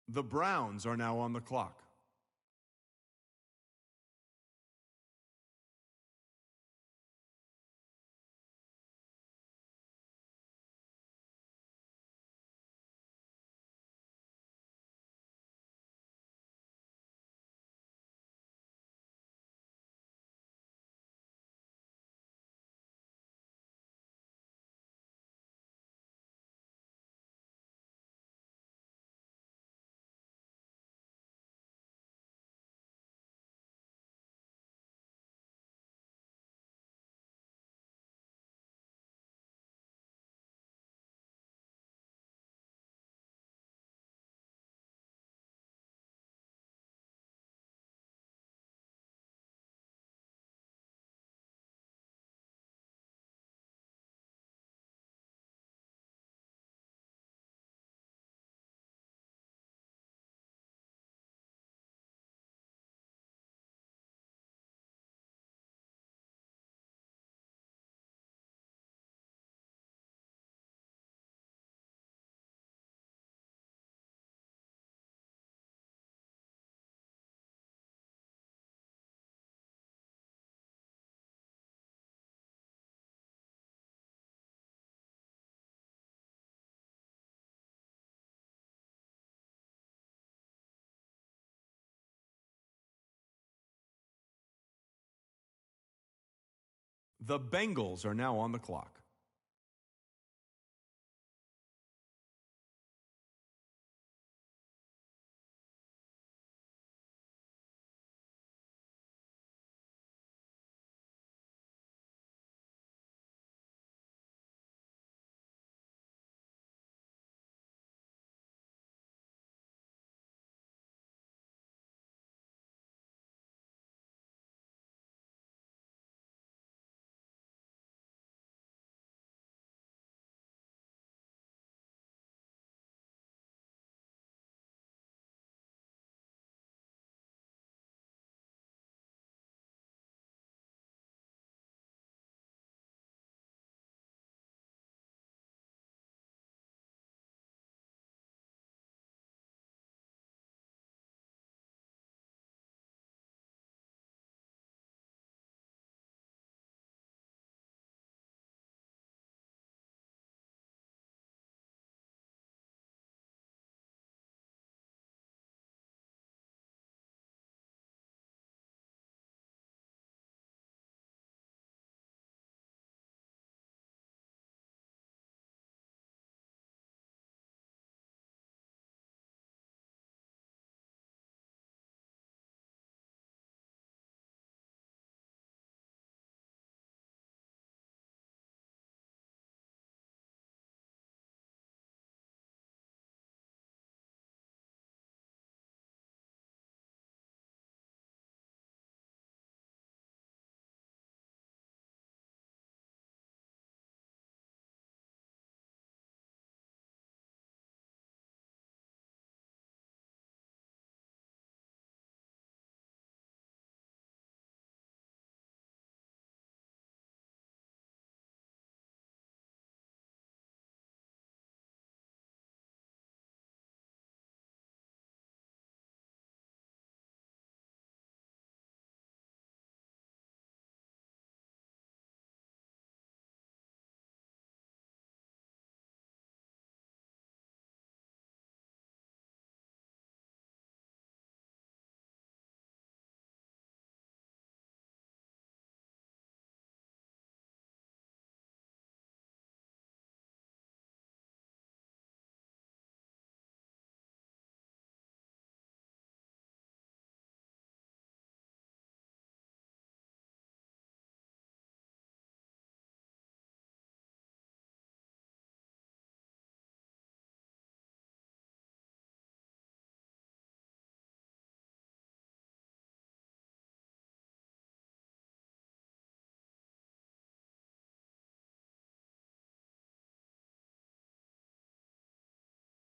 The Browns are now on the clock. The Bengals are now on the clock.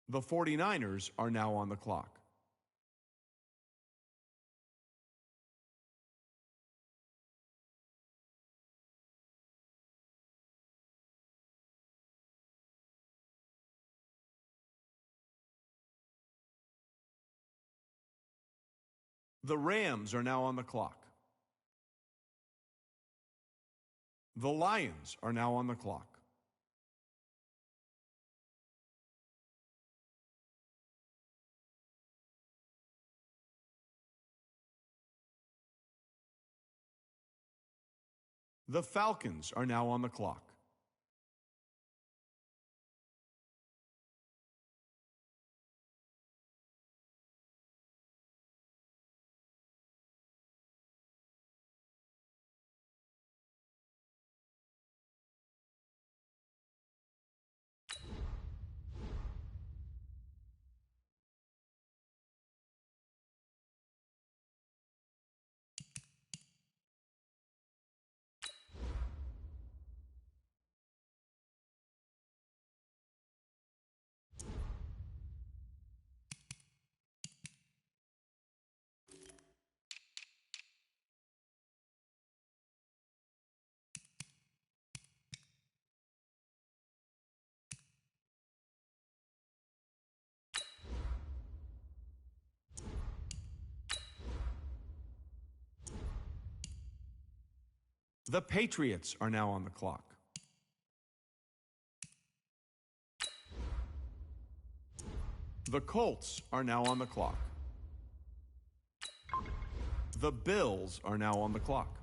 The 49ers are now on the clock. The Rams are now on the clock. The Lions are now on the clock. The Falcons are now on the clock. The Patriots are now on the clock. The Colts are now on the clock. The Bills are now on the clock.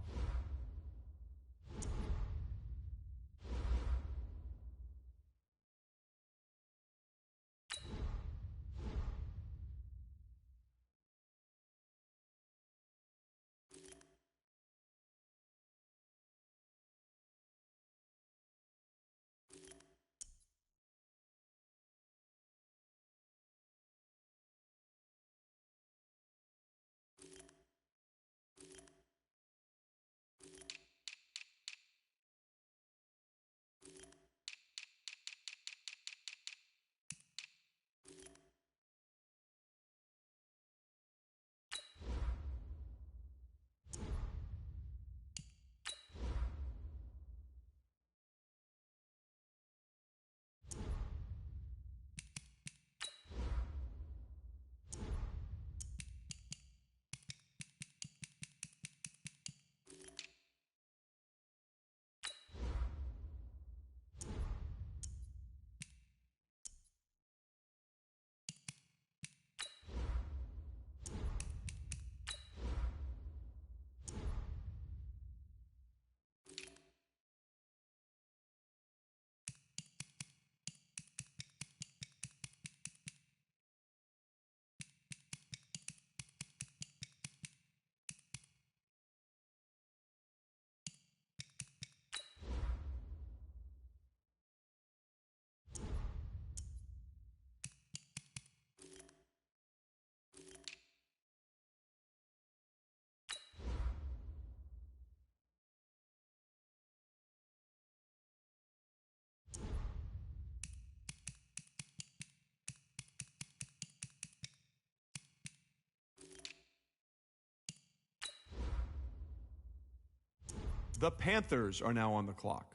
The Panthers are now on the clock.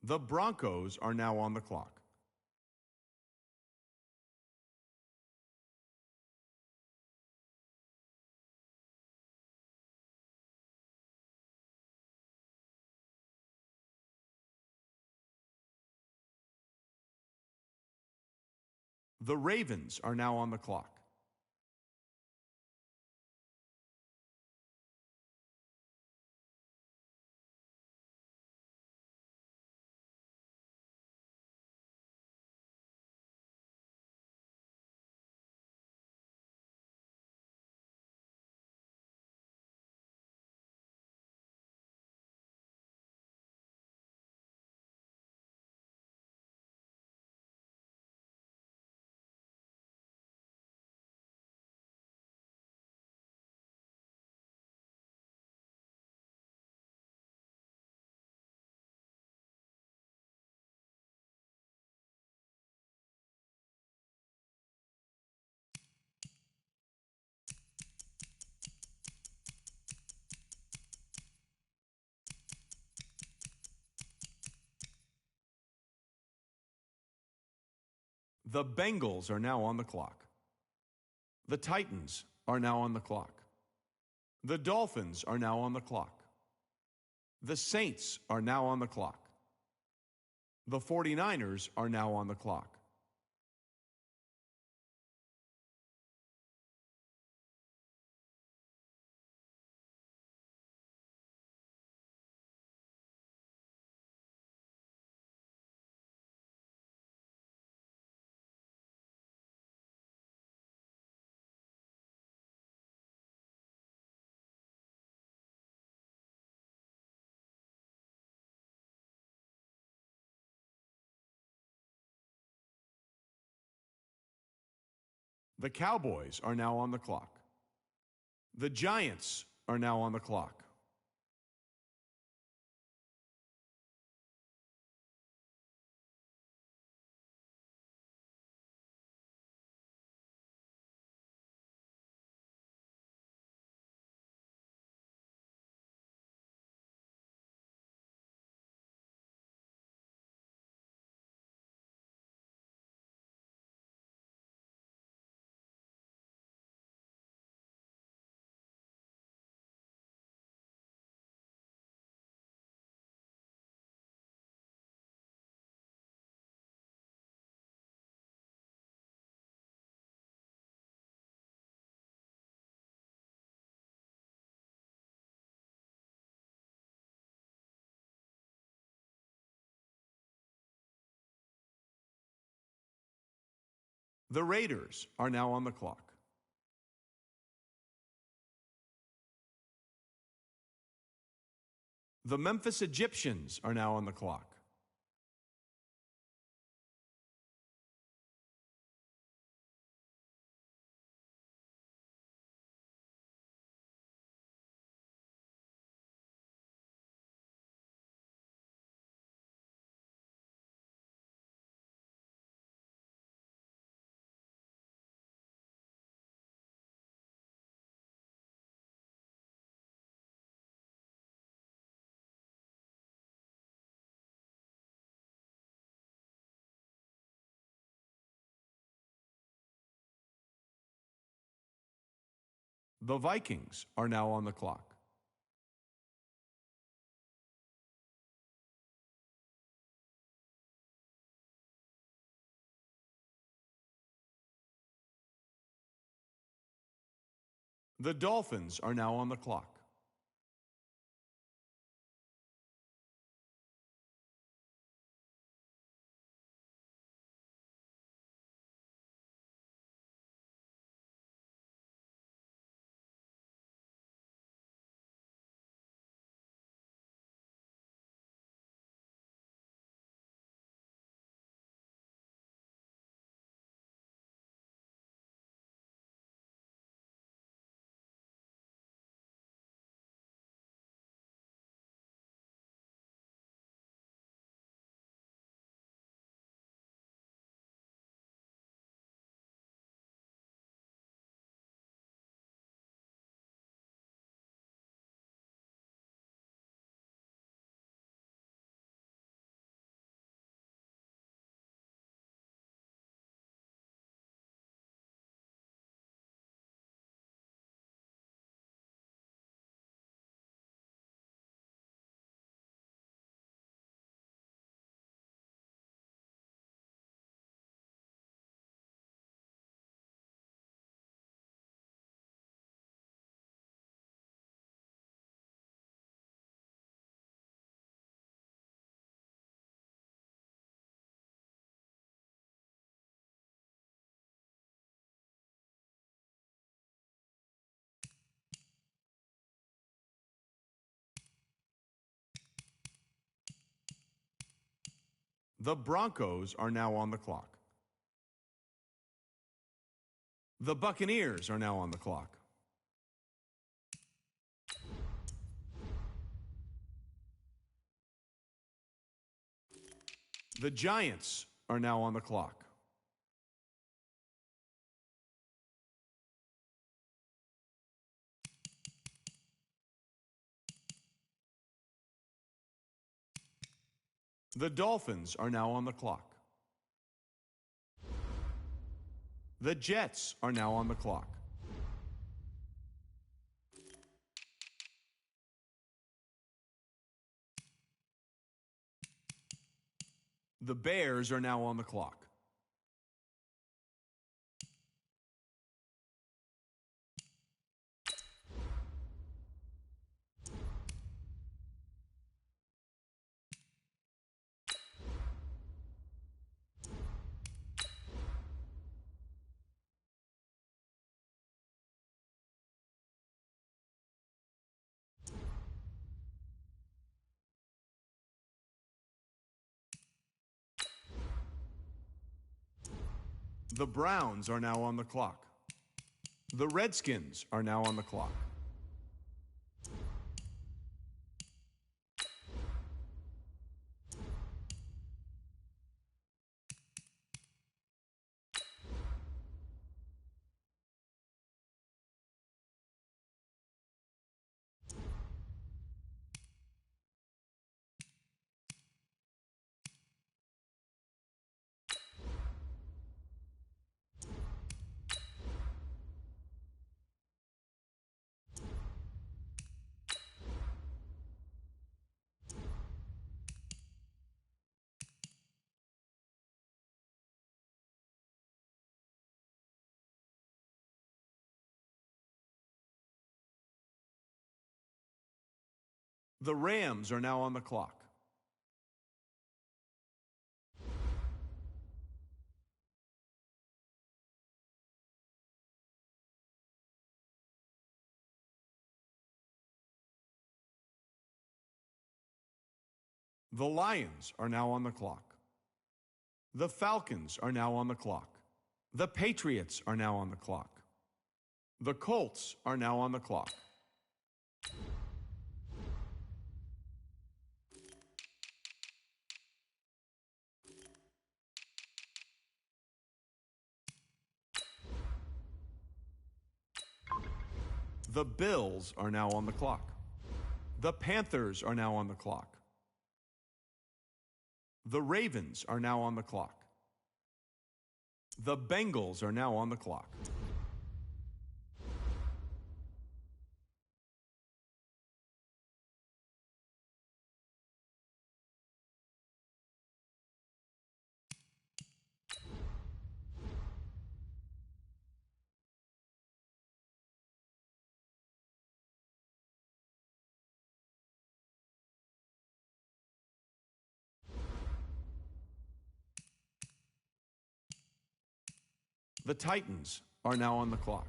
The Broncos are now on the clock. The Ravens are now on the clock. The Bengals are now on the clock. The Titans are now on the clock. The Dolphins are now on the clock. The Saints are now on the clock. The 49ers are now on the clock. The Cowboys are now on the clock. The Giants are now on the clock. The Raiders are now on the clock. The Memphis Egyptians are now on the clock. The Vikings are now on the clock. The Dolphins are now on the clock. The Broncos are now on the clock. The Buccaneers are now on the clock. The Giants are now on the clock. The Dolphins are now on the clock. The Jets are now on the clock. The Bears are now on the clock. The Browns are now on the clock. The Redskins are now on the clock. The Rams are now on the clock. The Lions are now on the clock. The Falcons are now on the clock. The Patriots are now on the clock. The Colts are now on the clock. The Bills are now on the clock. The Panthers are now on the clock. The Ravens are now on the clock. The Bengals are now on the clock. The Titans are now on the clock.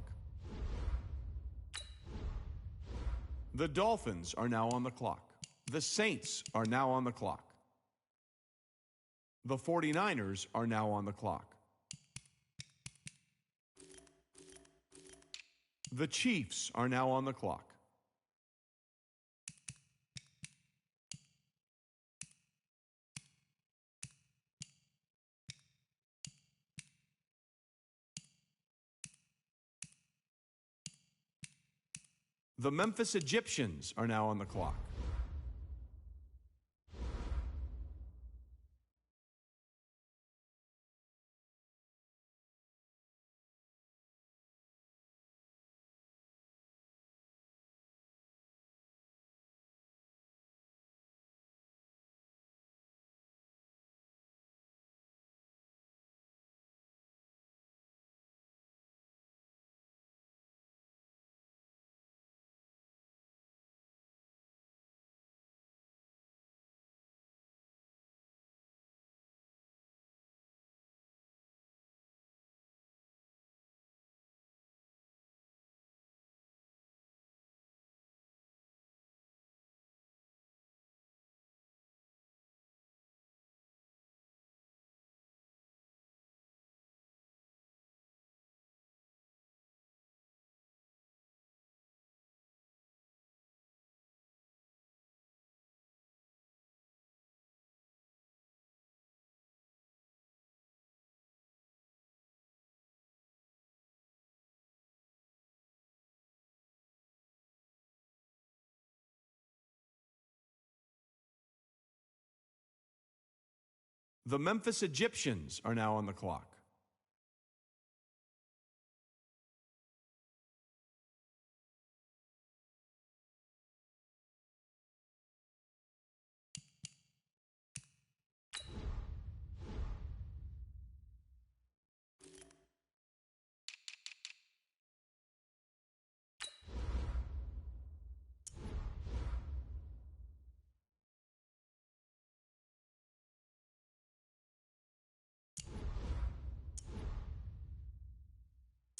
The Dolphins are now on the clock. The Saints are now on the clock. The 49ers are now on the clock. The Chiefs are now on the clock. The Memphis Egyptians are now on the clock. The Memphis Egyptians are now on the clock.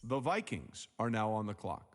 The Vikings are now on the clock.